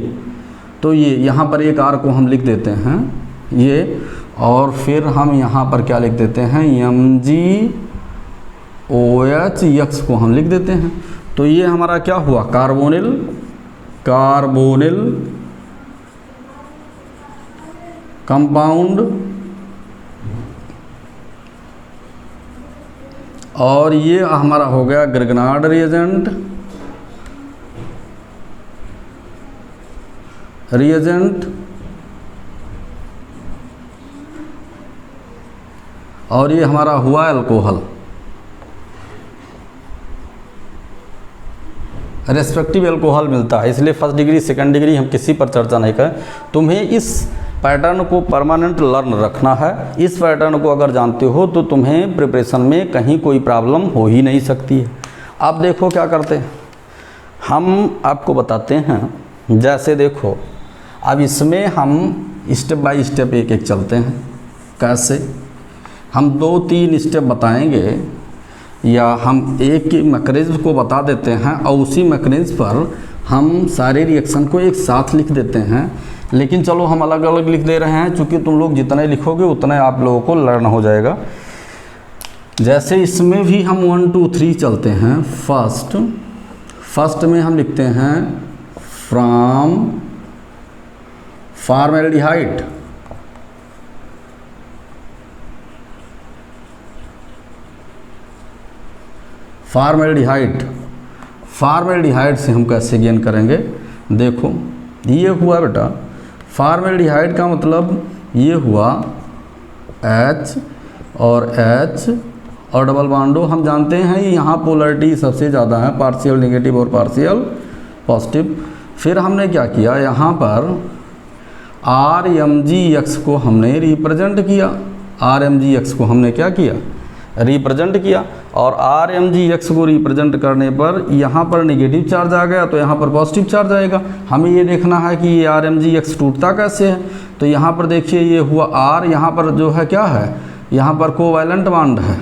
तो ये यहाँ पर एक R को हम लिख देते हैं ये, और फिर हम यहाँ पर क्या लिख देते हैं, MgOH, X को हम लिख देते हैं। तो ये हमारा क्या हुआ, कार्बोनिल कंपाउंड, और ये हमारा हो गया ग्रिग्नार्ड रिएजेंट, और ये हमारा हुआ अल्कोहल। रेस्पेक्टिव एल्कोहल मिलता है। इसलिए फर्स्ट डिग्री सेकंड डिग्री हम किसी पर चर्चा नहीं करें। तुम्हें इस पैटर्न को परमानेंट लर्न रखना है। इस पैटर्न को अगर जानते हो तो तुम्हें प्रिपरेशन में कहीं कोई प्रॉब्लम हो ही नहीं सकती है। अब देखो क्या करते हैं, हम आपको बताते हैं। जैसे देखो, अब इसमें हम स्टेप बाय स्टेप एक एक चलते हैं। कैसे, हम 2-3 स्टेप बताएंगे या हम एक ही मैकेनिज्म को बता देते हैं और उसी मैकेनिज्म पर हम सारे रिएक्शन को एक साथ लिख देते हैं। लेकिन चलो हम अलग अलग लिख दे रहे हैं, क्योंकि तुम लोग जितने लिखोगे उतने आप लोगों को लर्न हो जाएगा। जैसे इसमें भी हम 1 2 3 चलते हैं। फर्स्ट में हम लिखते हैं फ्रॉम फॉर्मेल्डिहाइड, फॉर्मेल्डिहाइड से हम कैसे गेन करेंगे। देखो ये हुआ बेटा, फॉर्मेल्डिहाइड का मतलब ये हुआ H और H और डबल बॉन्डो। हम जानते हैं यहाँ पोलरिटी सबसे ज़्यादा है, पार्शियल नेगेटिव और पार्शियल पॉजिटिव। फिर हमने क्या किया, यहाँ पर RMgX को हमने रिप्रेजेंट किया। RMgX को हमने क्या किया, रिप्रेजेंट किया। और RMgX को रिप्रेजेंट करने पर यहाँ पर नेगेटिव चार्ज आ गया तो यहाँ पर पॉजिटिव चार्ज आएगा। हमें ये देखना है कि ये RMgX टूटता कैसे है। तो यहाँ पर देखिए ये हुआ R, यहाँ पर जो है क्या है, यहाँ पर कोवैलेंट बॉन्ड है,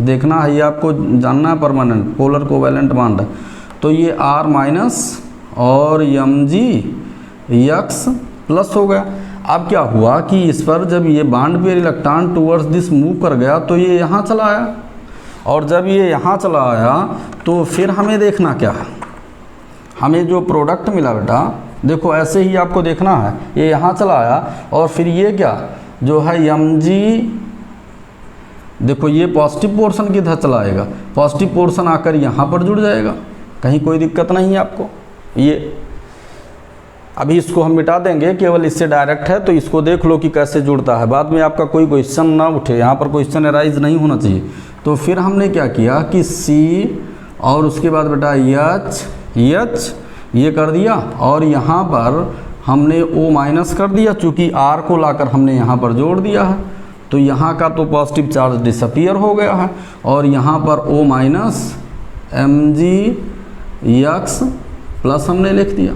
देखना है, ये आपको जानना है, परमानेंट पोलर कोवैलेंट बॉन्ड है। तो ये R माइनस और MgX प्लस हो गया। अब क्या हुआ कि इस पर जब ये बॉन्ड पे रिलक्टेंट टूवर्ड्स दिस मूव कर गया तो ये यहाँ चला आया, और जब ये यहाँ चला आया तो फिर हमें देखना क्या है, हमें जो प्रोडक्ट मिला बेटा, देखो ऐसे ही आपको देखना है, ये यहाँ चला आया और फिर ये क्या जो है Mg, देखो ये पॉजिटिव पोर्शन किधर चला आएगा, पॉजिटिव पोर्शन आकर यहाँ पर जुड़ जाएगा, कहीं कोई दिक्कत नहीं है आपको। ये अभी इसको हम मिटा देंगे, केवल इससे डायरेक्ट है तो इसको देख लो कि कैसे जुड़ता है, बाद में आपका कोई क्वेश्चन ना उठे, यहाँ पर क्वेश्चन अराइज नहीं होना चाहिए। तो फिर हमने क्या किया कि C और उसके बाद बेटा H ये कर दिया और यहाँ पर हमने O माइनस कर दिया, चूँकि R को लाकर हमने यहाँ पर जोड़ दिया है तो यहाँ का तो पॉजिटिव चार्ज डिसअपीयर हो गया है और यहाँ पर O माइनस MgX प्लस हमने लिख दिया,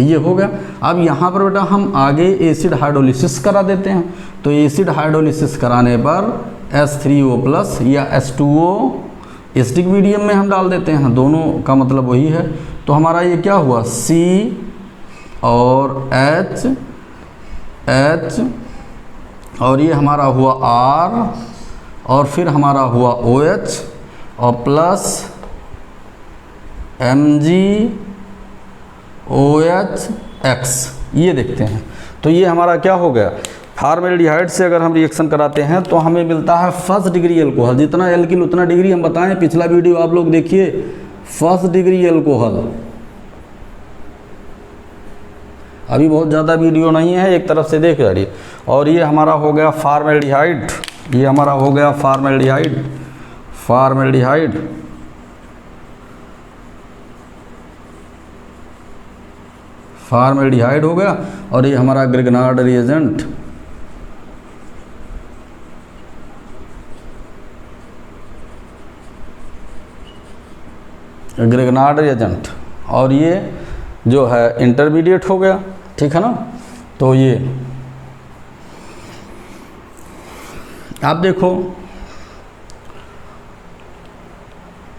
ये हो गया। अब यहाँ पर बेटा हम आगे एसिड हाइड्रोलिसिस करा देते हैं। तो एसिड हाइड्रोलिसिस कराने पर H3O प्लस या H2O एसिडिक मीडियम में हम डाल देते हैं, दोनों का मतलब वही है। तो हमारा ये क्या हुआ, C और H और ये हमारा हुआ R और फिर हमारा हुआ OH और प्लस MgOH, ये देखते हैं। तो ये हमारा क्या हो गया, फॉर्मेल्डिहाइड से अगर हम रिएक्शन कराते हैं तो हमें मिलता है फर्स्ट डिग्री एल्कोहल। जितना एल्किल उतना डिग्री हम बताएं, पिछला वीडियो आप लोग देखिए, फर्स्ट डिग्री एल्कोहल। अभी बहुत ज़्यादा वीडियो नहीं है, एक तरफ से देख रही। और ये हमारा हो गया फॉर्मेल्डिहाइड, ये हमारा हो गया फॉर्मेल्डिहाइड हो गया। और ये हमारा ग्रिग्नार्ड रिएजेंट, और ये जो है इंटरमीडिएट हो गया, ठीक है ना। तो ये आप देखो,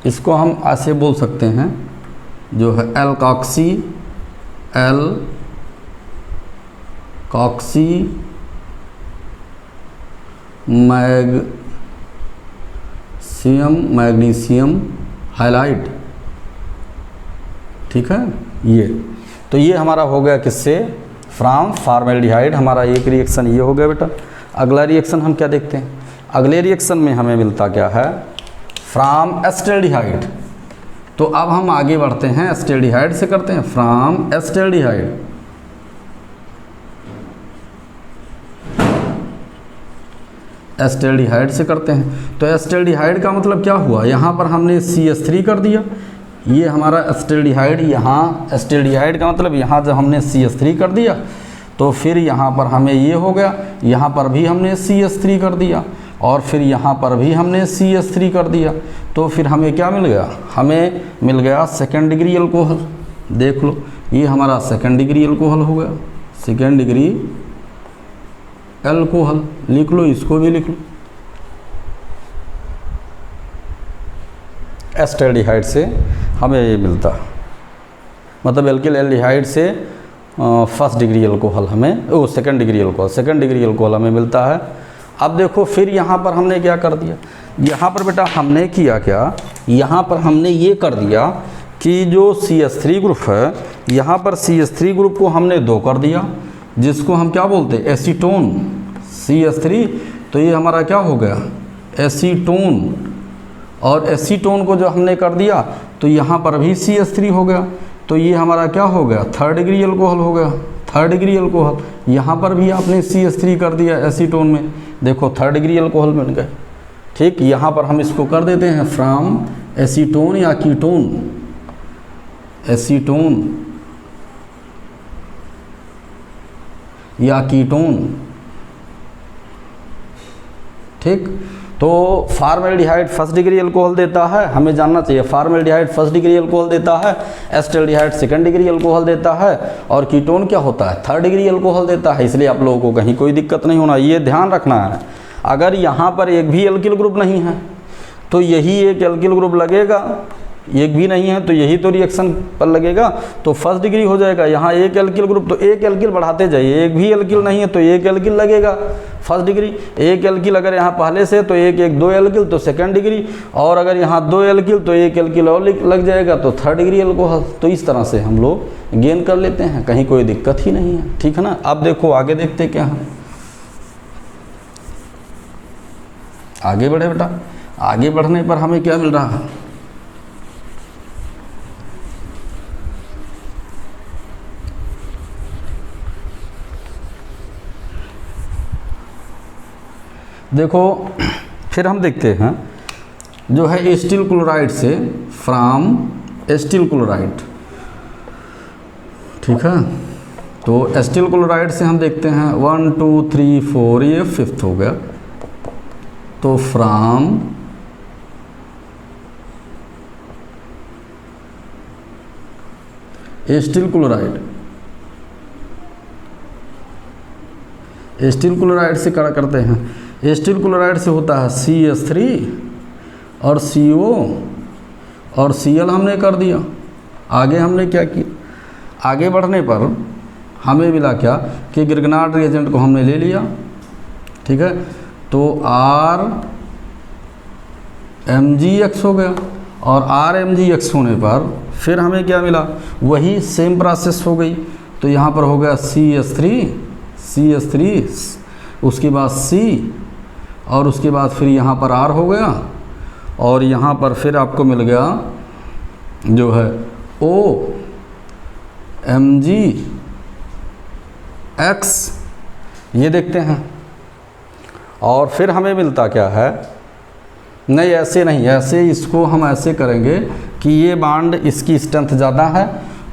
इसको हम ऐसे बोल सकते हैं, जो है एल्कॉक्सी मैग्नीशियम हाइलाइड, ठीक है। ये तो ये हमारा हो गया किससे, फ्रॉम फॉर्मेल्डिहाइड। हमारा एक रिएक्शन ये हो गया बेटा। अगला रिएक्शन हम क्या देखते हैं, अगले रिएक्शन में हमें मिलता क्या है, फ्रॉम एस्टेल्डिहाइड। तो अब हम आगे बढ़ते हैं, एस्टेल्डिहाइड से करते हैं, फ्रॉम एस्टेल्डिहाइड से करते हैं। तो एस्टेल्डिहाइड का मतलब क्या हुआ, यहाँ पर हमने CH3 कर दिया, ये हमारा एसिटाल्डिहाइड, यहाँ एसिटाल्डिहाइड का मतलब यहाँ जब हमने CH3 कर दिया तो फिर यहाँ पर हमें ये हो गया, यहाँ पर भी हमने CH3 कर दिया और फिर यहाँ पर भी हमने CH3 कर दिया, तो फिर हमें क्या मिल गया, हमें मिल गया सेकेंड डिग्री अल्कोहल। देख लो ये हमारा सेकेंड डिग्री अल्कोहल हो गया, सेकेंड डिग्री अल्कोहल। लिख लो, इसको भी लिख लो। एसिटाल्डिहाइड से हमें ये मिलता, मतलब एल्किल एल्डिहाइड से फर्स्ट डिग्री अल्कोहल हमें, ओ second degree alcohol, second degree alcohol हमें मिलता है। अब देखो फिर यहाँ पर हमने क्या कर दिया, यहाँ पर बेटा हमने किया क्या, यहाँ पर हमने ये कर दिया कि जो CH3 ग्रुप है, यहाँ पर CH3 ग्रुप को हमने 2 कर दिया, जिसको हम क्या बोलते हैं, एसीटोन CH3। तो ये हमारा क्या हो गया, एसीटोन। और एसीटोन को जो हमने कर दिया तो यहाँ पर भी CH3 हो गया, तो ये हमारा क्या हो गया, थर्ड डिग्री अल्कोहल हो गया, थर्ड डिग्री अल्कोहल। यहाँ पर भी आपने CH3 कर दिया एसीटोन में, देखो थर्ड डिग्री अल्कोहल बन गए। ठीक, यहाँ पर हम इसको कर देते हैं फ्रॉम एसीटोन या कीटोन, एसीटोन या कीटोन। ठीक, तो फॉर्मेल्डिहाइड फर्स्ट डिग्री अल्कोहल देता है, हमें जानना चाहिए फॉर्मेल्डिहाइड फर्स्ट डिग्री अल्कोहल देता है, एसिटाल्डिहाइड सेकंड डिग्री अल्कोहल देता है, और कीटोन क्या होता है, थर्ड डिग्री अल्कोहल देता है। इसलिए आप लोगों को कहीं कोई दिक्कत नहीं होना, ये ध्यान रखना है। अगर यहाँ पर एक भी एल्किल ग्रुप नहीं है तो यही एक एल्किल ग्रुप लगेगा, एक भी नहीं है तो यही तो रिएक्शन पर लगेगा, तो फर्स्ट डिग्री हो जाएगा। यहाँ एक एल्किल ग्रुप तो एक एल्किल बढ़ाते जाइए, एक भी एल्किल नहीं है तो एक एल्किल लगेगा फर्स्ट डिग्री, एक एल्किल अगर यहाँ पहले से तो एक एक 2 एल्किल तो सेकंड डिग्री, और अगर यहाँ 2 एल्किल तो एक एल्किल और लग जाएगा तो थर्ड डिग्री अल्कोहल। तो इस तरह से हम लोग गेन कर लेते हैं, कहीं कोई दिक्कत ही नहीं है। ठीक है ना। अब देखो आगे देखते क्या है, आगे बढ़े बेटा। आगे बढ़ने पर हमें क्या मिल रहा है, देखो फिर हम देखते हैं जो है एसिटिल क्लोराइड से, फ्रॉम एसिटिल क्लोराइड। ठीक है, तो एसिटिल क्लोराइड से हम देखते हैं 1 2 3 4, ये 5th हो गया। तो from acetyl chloride, acetyl chloride से क्या करते हैं, एसिटिल क्लोराइड से होता है CH3 और CO और Cl हमने कर दिया। आगे हमने क्या किया, आगे बढ़ने पर हमें मिला क्या कि गिरगनाट रिएजेंट को हमने ले लिया। ठीक है, तो RMgX हो गया, और RMgX होने पर फिर हमें क्या मिला, वही सेम प्रोसेस हो गई। तो यहाँ पर हो गया CH3, उसके बाद C, और उसके बाद फिर यहाँ पर R हो गया, और यहाँ पर फिर आपको मिल गया जो है OMgX। ये देखते हैं, और फिर हमें मिलता क्या है, नहीं ऐसे नहीं, ऐसे इसको हम ऐसे करेंगे कि ये बांड इसकी स्ट्रेंथ ज़्यादा है,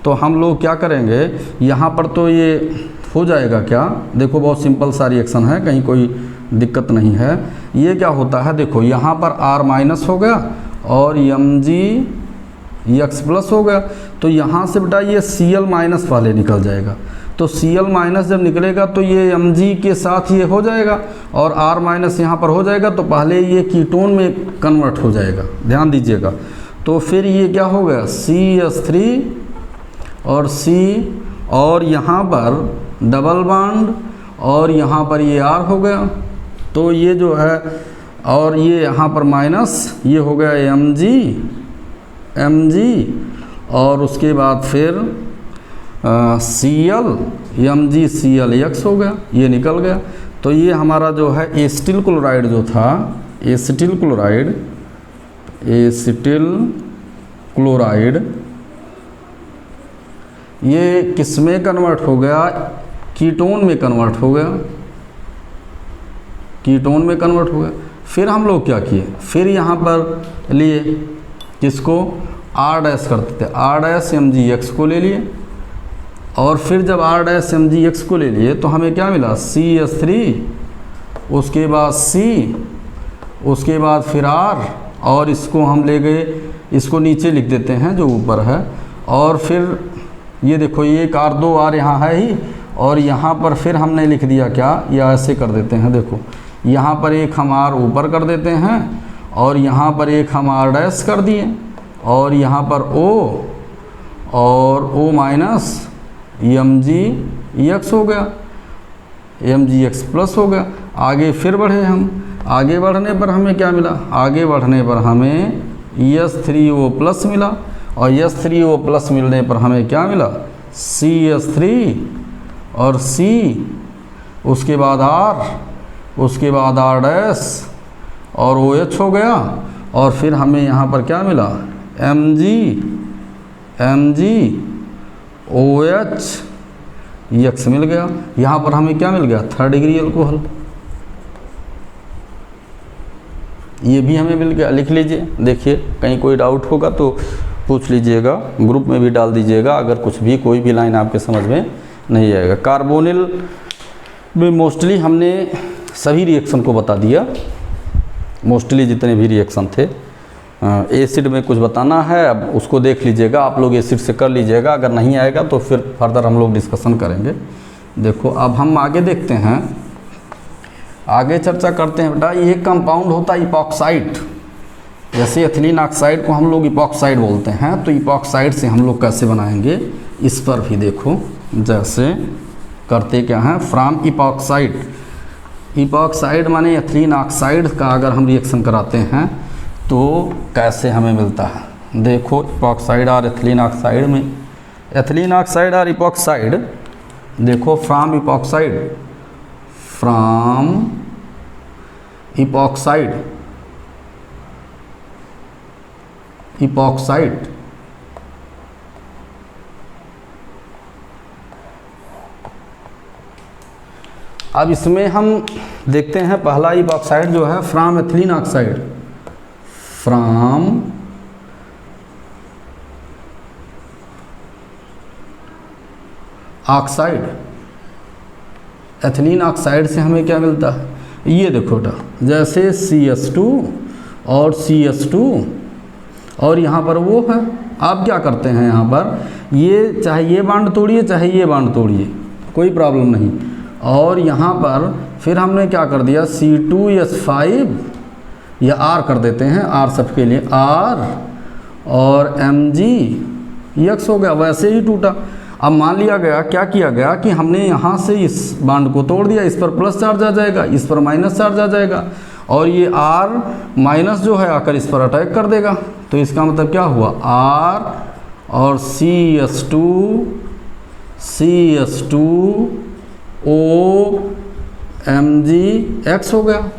तो हम लोग क्या करेंगे, यहाँ पर तो ये हो जाएगा क्या, देखो बहुत सिंपल सा रिएक्शन है, कहीं कोई दिक्कत नहीं है। ये क्या होता है, देखो यहाँ पर R माइनस हो गया और MgX प्लस हो गया, तो यहाँ से बेटा ये Cl माइनस वाले निकल जाएगा। तो Cl माइनस जब निकलेगा तो ये Mg के साथ ये हो जाएगा, और R माइनस यहाँ पर हो जाएगा, तो पहले ये कीटोन में कन्वर्ट हो जाएगा, ध्यान दीजिएगा। तो फिर ये क्या हो गया, CH3 और C, और यहाँ पर डबल बॉन्ड, और यहाँ पर ये R हो गया, तो ये जो है, और ये यहाँ पर माइनस, ये हो गया Mg, और उसके बाद फिर Cl, MgClX हो गया, ये निकल गया। तो ये हमारा जो है एसिटिल क्लोराइड जो था, एसिटिल क्लोराइड ये किस में कन्वर्ट हो गया, कीटोन में कन्वर्ट हो गया, कीटोन में कन्वर्ट हो गया। फिर हम लोग क्या किए, फिर यहाँ पर लिए किसको, आर डैश करते थे, R dash M G X को ले लिए, और फिर जब R dash M G X को ले लिए तो हमें क्या मिला, सी एस थ्री, उसके बाद सी, उसके बाद फिर आर, और इसको हम ले गए, इसको नीचे लिख देते हैं जो ऊपर है, और फिर ये देखो ये एक आर, दो आर यहाँ है ही, और यहाँ पर फिर हमने लिख दिया क्या, या ऐसे कर देते हैं, देखो यहाँ पर एक हम आर ऊपर कर देते हैं, और यहाँ पर एक हम आर डैश कर दिए, और यहाँ पर ओ, और O minus M G X हो गया, एम जी एक्स प्लस हो गया। आगे फिर बढ़े हम, आगे बढ़ने पर हमें क्या मिला, आगे बढ़ने पर हमें एस थ्री ओ प्लस मिला, और एस थ्री ओ प्लस मिलने पर हमें क्या मिला, सी एस थ्री और सी, उसके बाद आर, उसके बाद आर डैश और ओ एच हो गया, और फिर हमें यहाँ पर क्या मिला, M G O H X मिल गया। यहाँ पर हमें क्या मिल गया, थर्ड डिग्री अल्कोहल, ये भी हमें मिल गया। लिख लीजिए, देखिए कहीं कोई डाउट होगा तो पूछ लीजिएगा, ग्रुप में भी डाल दीजिएगा अगर कुछ भी कोई भी लाइन आपके समझ में नहीं आएगा। कार्बोनिल में मोस्टली हमने सभी रिएक्शन को बता दिया, मोस्टली जितने भी रिएक्शन थे। एसिड में कुछ बताना है, अब उसको देख लीजिएगा, आप लोग एसिड से कर लीजिएगा, अगर नहीं आएगा तो फिर फर्दर हम लोग डिस्कशन करेंगे। देखो अब हम आगे देखते हैं, आगे चर्चा करते हैं बेटा। ये कंपाउंड होता है इपॉक्साइड, जैसे एथिलीन ऑक्साइड को हम लोग इपॉक्साइड बोलते हैं, तो इपॉक्साइड से हम लोग कैसे बनाएंगे इस पर भी देखो। जैसे करते क्या हैं, फ्रॉम इपॉक्साइड, इपॉक्साइड माने एथिलीन ऑक्साइड का अगर हम रिएक्शन कराते हैं तो कैसे हमें मिलता है। देखो इपॉक्साइड और एथिलीन ऑक्साइड में, एथिलीन ऑक्साइड और इपॉक्साइड, देखो from epoxide, from epoxide, epoxide अब इसमें हम देखते हैं पहला इपॉक्साइड जो है from ethylene oxide, from oxide, ethylene oxide से हमें क्या मिलता है, ये देखो बेटा, जैसे CS2 और CS2 और यहाँ पर वो है। आप क्या करते हैं यहाँ पर, ये चाहे ये बांड तोड़िए चाहे ये बांड तोड़िए, कोई प्रॉब्लम नहीं। और यहाँ पर फिर हमने क्या कर दिया, C2S5 या R कर देते हैं, R सबके लिए R, और MgX हो गया, वैसे ही टूटा। अब मान लिया गया, क्या किया गया कि हमने यहाँ से इस बांड को तोड़ दिया, इस पर प्लस चार्ज आ जाएगा, इस पर माइनस चार्ज आ जाएगा, और ये R माइनस जो है आकर इस पर अटैक कर देगा। तो इसका मतलब क्या हुआ, R और CS2 O MgX हो गया।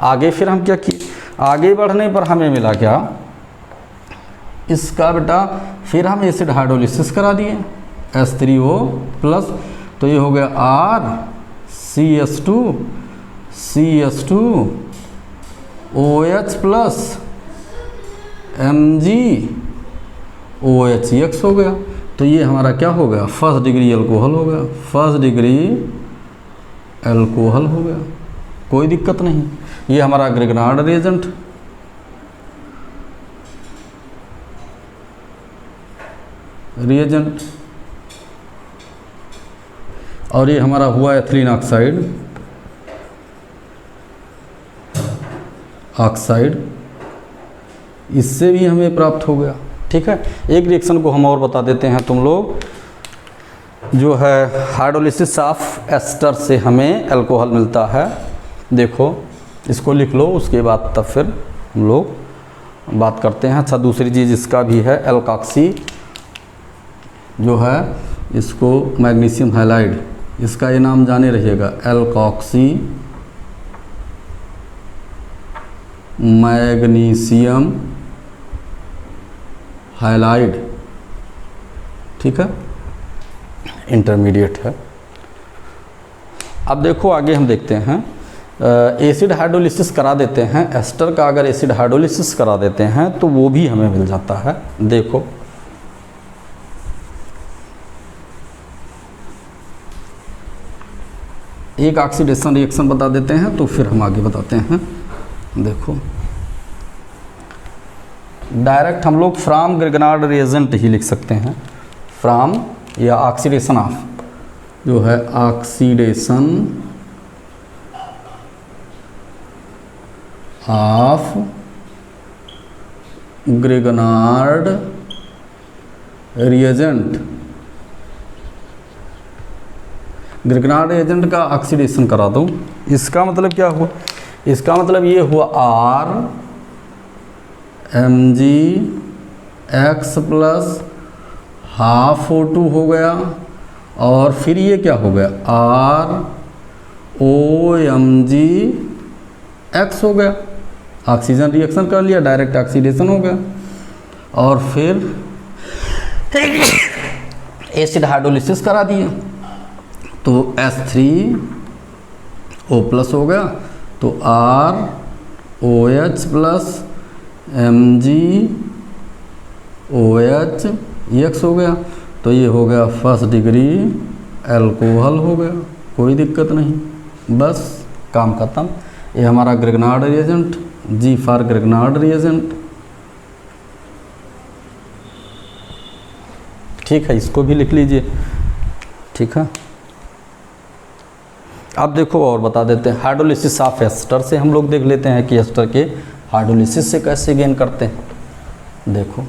आगे फिर हम क्या किए, आगे बढ़ने पर हमें मिला क्या, इसका बेटा फिर हम एसिड हाइड्रोलिसिस करा दिए, H3O प्लस, तो ये हो गया CS2 OH प्लस MgOHX हो गया। तो ये हमारा क्या हो गया, फर्स्ट डिग्री अल्कोहल हो गया, फर्स्ट डिग्री अल्कोहल हो गया, कोई दिक्कत नहीं। ये हमारा ग्रिग्नार्ड रिएजेंट, और ये हमारा हुआ एथिलीन ऑक्साइड, इससे भी हमें प्राप्त हो गया। ठीक है, एक रिएक्शन को हम और बता देते हैं तुम लोग, जो है हाइड्रोलिसिस ऑफ एस्टर से हमें अल्कोहल मिलता है। देखो इसको लिख लो, उसके बाद तब फिर हम लोग बात करते हैं। अच्छा, दूसरी चीज़ इसका भी है, एल्कॉक्सी जो है, इसको मैग्नीशियम हाइलाइड, इसका ये नाम जाने रहिएगा, एल्कॉक्सी मैग्नीशियम हाइलाइड। ठीक है, इंटरमीडिएट है। अब देखो आगे हम देखते हैं एसिड हाइड्रोलिसिस करा देते हैं, एस्टर का अगर एसिड हाइड्रोलिसिस करा देते हैं तो वो भी हमें मिल जाता है। देखो एक ऑक्सीडेशन रिएक्शन बता देते हैं तो फिर हम आगे बताते हैं। देखो डायरेक्ट हम लोग फ्रॉम ग्रिगनार्ड रिएजेंट ही लिख सकते हैं, फ्रॉम या ऑक्सीडेशन ऑफ, जो है oxidation of Grignard reagent. Grignard reagent का ऑक्सीडेशन करा दो, इसका मतलब क्या हुआ? इसका मतलब ये हुआ RMgX प्लस हाफ O2 हो गया, और फिर ये क्या हो गया ROMgX हो गया। ऑक्सीजन रिएक्शन कर लिया, डायरेक्ट ऑक्सीडेशन हो गया, और फिर एसिड हाइड्रोलिसिस करा दिया तो H3O प्लस हो गया, तो ROH प्लस MgOH हो गया, तो ये हो गया फर्स्ट डिग्री अल्कोहल हो गया, कोई दिक्कत नहीं, बस काम खत्म। ये हमारा Grignard reagent, G for Grignard reagent. ठीक है, इसको भी लिख लीजिए। ठीक है, अब देखो और बता देते हैं हाइड्रोलिसिस ऑफ एस्टर से हम लोग देख लेते हैं कि एस्टर के हाइड्रोलिसिस से कैसे गेन करते हैं। देखो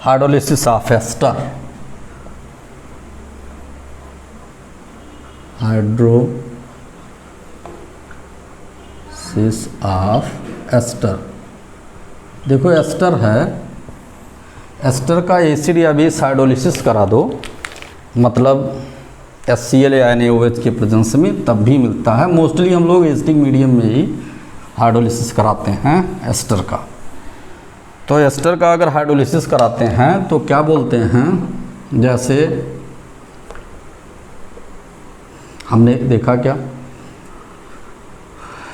hydrolysis of ester, hydrolysis of ester. देखो एस्टर है, एस्टर का एसिड या बेस हाइड्रोलिसिस करा दो, मतलब HCl या NaOH के प्रेजेंस में, तब भी मिलता है। मोस्टली हम लोग एसिडिक मीडियम में ही हाइड्रोलिसिस कराते हैं एस्टर का। तो एस्टर का अगर हाइड्रोलिसिस कराते हैं तो क्या बोलते हैं, जैसे हमने देखा क्या,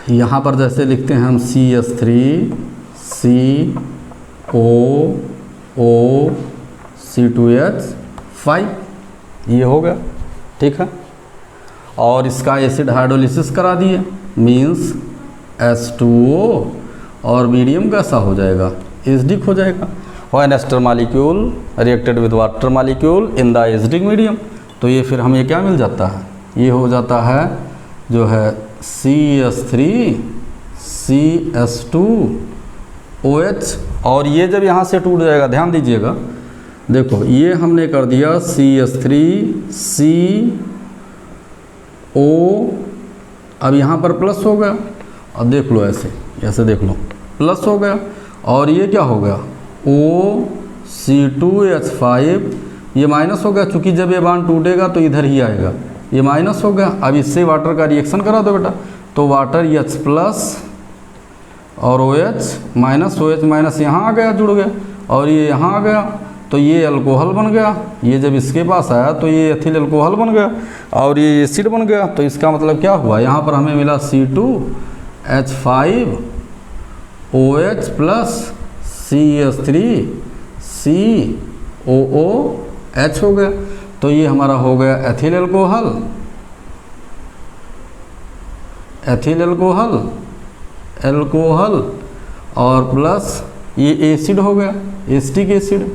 यहाँ पर जैसे लिखते हैं हम CH3COOC2H5, ये हो गया। ठीक है, और इसका एसिड हाइड्रोलिसिस करा दिए, मीन्स H2O, और मीडियम कैसा हो जाएगा, एसिडिक हो जाएगा। When ester molecule reacted with water molecule in the acidic medium, तो ये फिर हमें क्या मिल जाता है, ये हो जाता है जो है CH3CH2OH, और ये जब यहाँ से टूट जाएगा, ध्यान दीजिएगा, देखो ये हमने कर दिया CH3CO, अब यहाँ पर प्लस हो गया, और देख लो ऐसे, ऐसे देख लो प्लस हो गया, और ये क्या हो गया OC2H5, ये माइनस हो गया, चूँकि जब ये बांड टूटेगा तो इधर ही आएगा, ये माइनस हो गया। अब इससे वाटर का रिएक्शन करा दो बेटा, तो वाटर H प्लस और OH माइनस यहाँ आ गया, जुड़ गया, और ये यहाँ आ गया, तो ये अल्कोहल बन गया। ये जब इसके पास आया तो ये एथिल अल्कोहल बन गया, और ये एसिड बन गया। तो इसका मतलब क्या हुआ, यहाँ पर हमें मिला C2H5OH प्लस CH3COOH हो गया, तो ये हमारा हो गया एथिल अल्कोहल और प्लस ये एसिड हो गया, एसिटिक एसिड।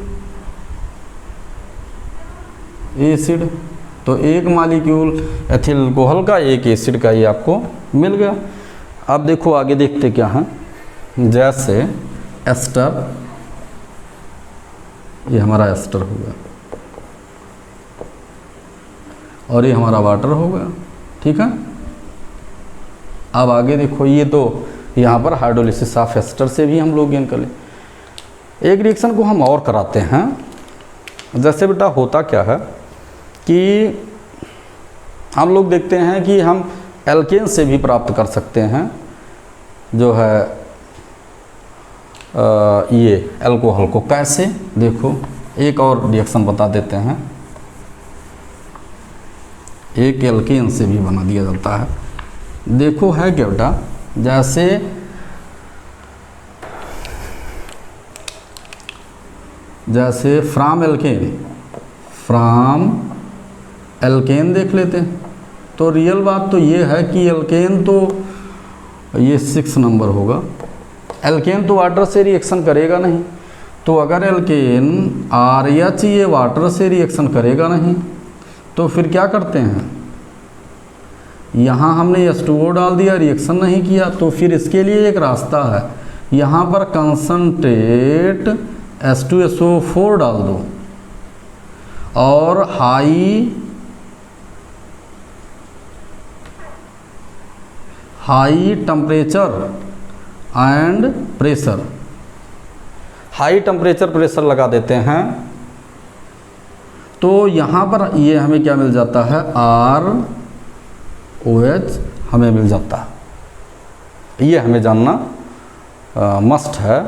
तो एक मॉलिक्यूल एथिल अल्कोहल का, एक एसिड का, ये आपको मिल गया। अब देखो आगे देखते क्या है, जैसे एस्टर, ये हमारा एस्टर हो गया, और ये हमारा वाटर हो गया। ठीक है, अब आगे देखो, ये तो यहाँ पर हाइड्रोलिसिस ऑफ एस्टर से भी हम लोग गेन कर ले। एक रिएक्शन को हम और कराते हैं, जैसे बेटा होता क्या है कि हम लोग देखते हैं कि हम एल्केन से भी प्राप्त कर सकते हैं जो है ये अल्कोहल को। कैसे, देखो एक और रिएक्शन बता देते हैं, एक एल्केन से भी बना दिया जाता है। देखो है क्या बेटा, जैसे फ्रॉम एल्केन देख लेते हैं। तो रियल बात तो ये है कि एल्केन तो ये 6 नंबर होगा। एल्केन तो वाटर से रिएक्शन करेगा नहीं, तो अगर एल्केन RH ये वाटर से रिएक्शन करेगा नहीं तो फिर क्या करते हैं, यहाँ हमने H2O डाल दिया, रिएक्शन नहीं किया, तो फिर इसके लिए एक रास्ता है, यहाँ पर कंसंट्रेट H2SO4 डाल दो और high temperature and pressure, high temperature pressure लगा देते हैं। तो यहाँ पर ये हमें क्या मिल जाता है, ROH हमें मिल जाता है। ये हमें जानना मस्ट है।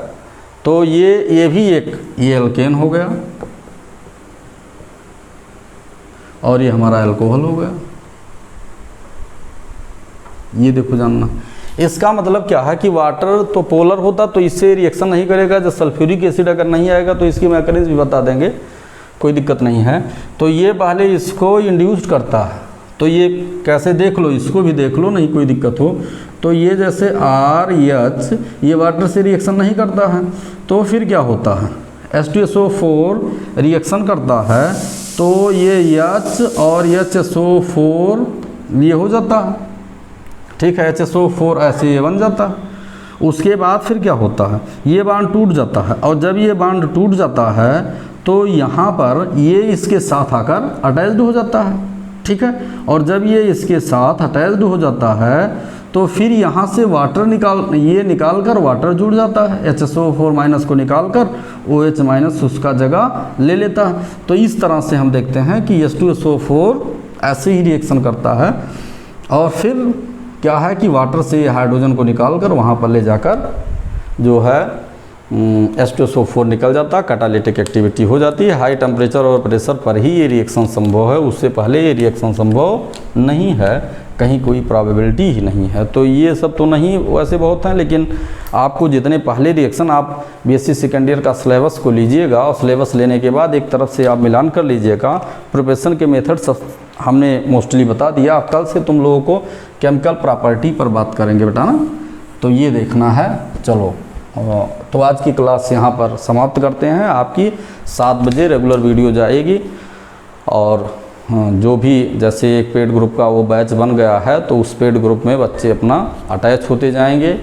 तो ये भी ये एल्केन हो गया और ये हमारा अल्कोहल हो गया। ये देखो जानना, इसका मतलब क्या है कि वाटर तो पोलर होता तो इससे रिएक्शन नहीं करेगा। जब सल्फ्यूरिक एसिड अगर नहीं आएगा तो इसकी मैकेनिज्म भी बता देंगे, कोई दिक्कत नहीं है। तो ये पहले इसको इंड्यूस्ड करता है, तो ये कैसे देख लो, इसको भी देख लो, नहीं कोई दिक्कत हो। तो ये जैसे RH ये वाटर से रिएक्शन नहीं करता है, तो फिर क्या होता है, H2SO4 रिएक्शन करता है, तो ये H और HSO4 ये हो जाता है, ठीक है, HSO4 ऐसे ये बन जाता है। उसके बाद फिर क्या होता है, ये बांड टूट जाता है, और जब ये बांड टूट जाता है तो यहाँ पर ये इसके साथ आकर अटैच्ड हो जाता है, ठीक है। और जब ये इसके साथ अटैच्ड हो जाता है तो फिर यहाँ से वाटर निकाल कर वाटर जुड़ जाता है, HSO4- को निकाल कर OH- उसका जगह ले लेता है। तो इस तरह से हम देखते हैं कि H2SO4 ऐसे ही रिएक्शन करता है, और फिर क्या है कि वाटर से हाइड्रोजन को निकाल कर वहाँ पर ले जाकर जो है H2SO4 निकल जाता है, कैटालिटिक एक्टिविटी हो जाती है। हाई टेम्परेचर और प्रेशर पर ही ये रिएक्शन संभव है, उससे पहले ये रिएक्शन संभव नहीं है, कहीं कोई प्रोबेबिलिटी ही नहीं है। तो ये सब तो नहीं, वैसे बहुत हैं, लेकिन आपको जितने पहले रिएक्शन आप BSc सेकेंड ईयर का सिलेबस को लीजिएगा, और सिलेबस लेने के बाद एक तरफ से आप मिलान कर लीजिएगा। प्रिपरेशन के मेथड्स हमने मोस्टली बता दिया। अब कल से तुम लोगों को केमिकल प्रॉपर्टी पर बात करेंगे बेटा ना, तो ये देखना है। चलो, तो आज की क्लास यहाँ पर समाप्त करते हैं। आपकी 7 बजे रेगुलर वीडियो जाएगी, और जो भी जैसे एक पेड ग्रुप का वो बैच बन गया है, तो उस पेड ग्रुप में बच्चे अपना अटैच होते जाएंगे,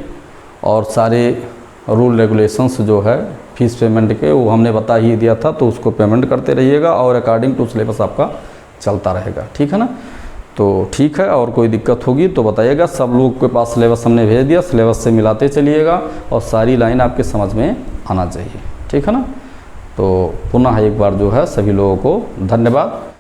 और सारे रूल रेगुलेशंस जो है फीस पेमेंट के वो हमने बता ही दिया था, तो उसको पेमेंट करते रहिएगा, और अकॉर्डिंग टू सिलेबस आपका चलता रहेगा, ठीक है ना। तो ठीक है, और कोई दिक्कत होगी तो बताइएगा। सब लोग के पास सिलेबस हमने भेज दिया, सिलेबस से मिलाते चलिएगा, और सारी लाइन आपके समझ में आना चाहिए, ठीक है ना। तो पुनः एक बार जो है सभी लोगों को धन्यवाद।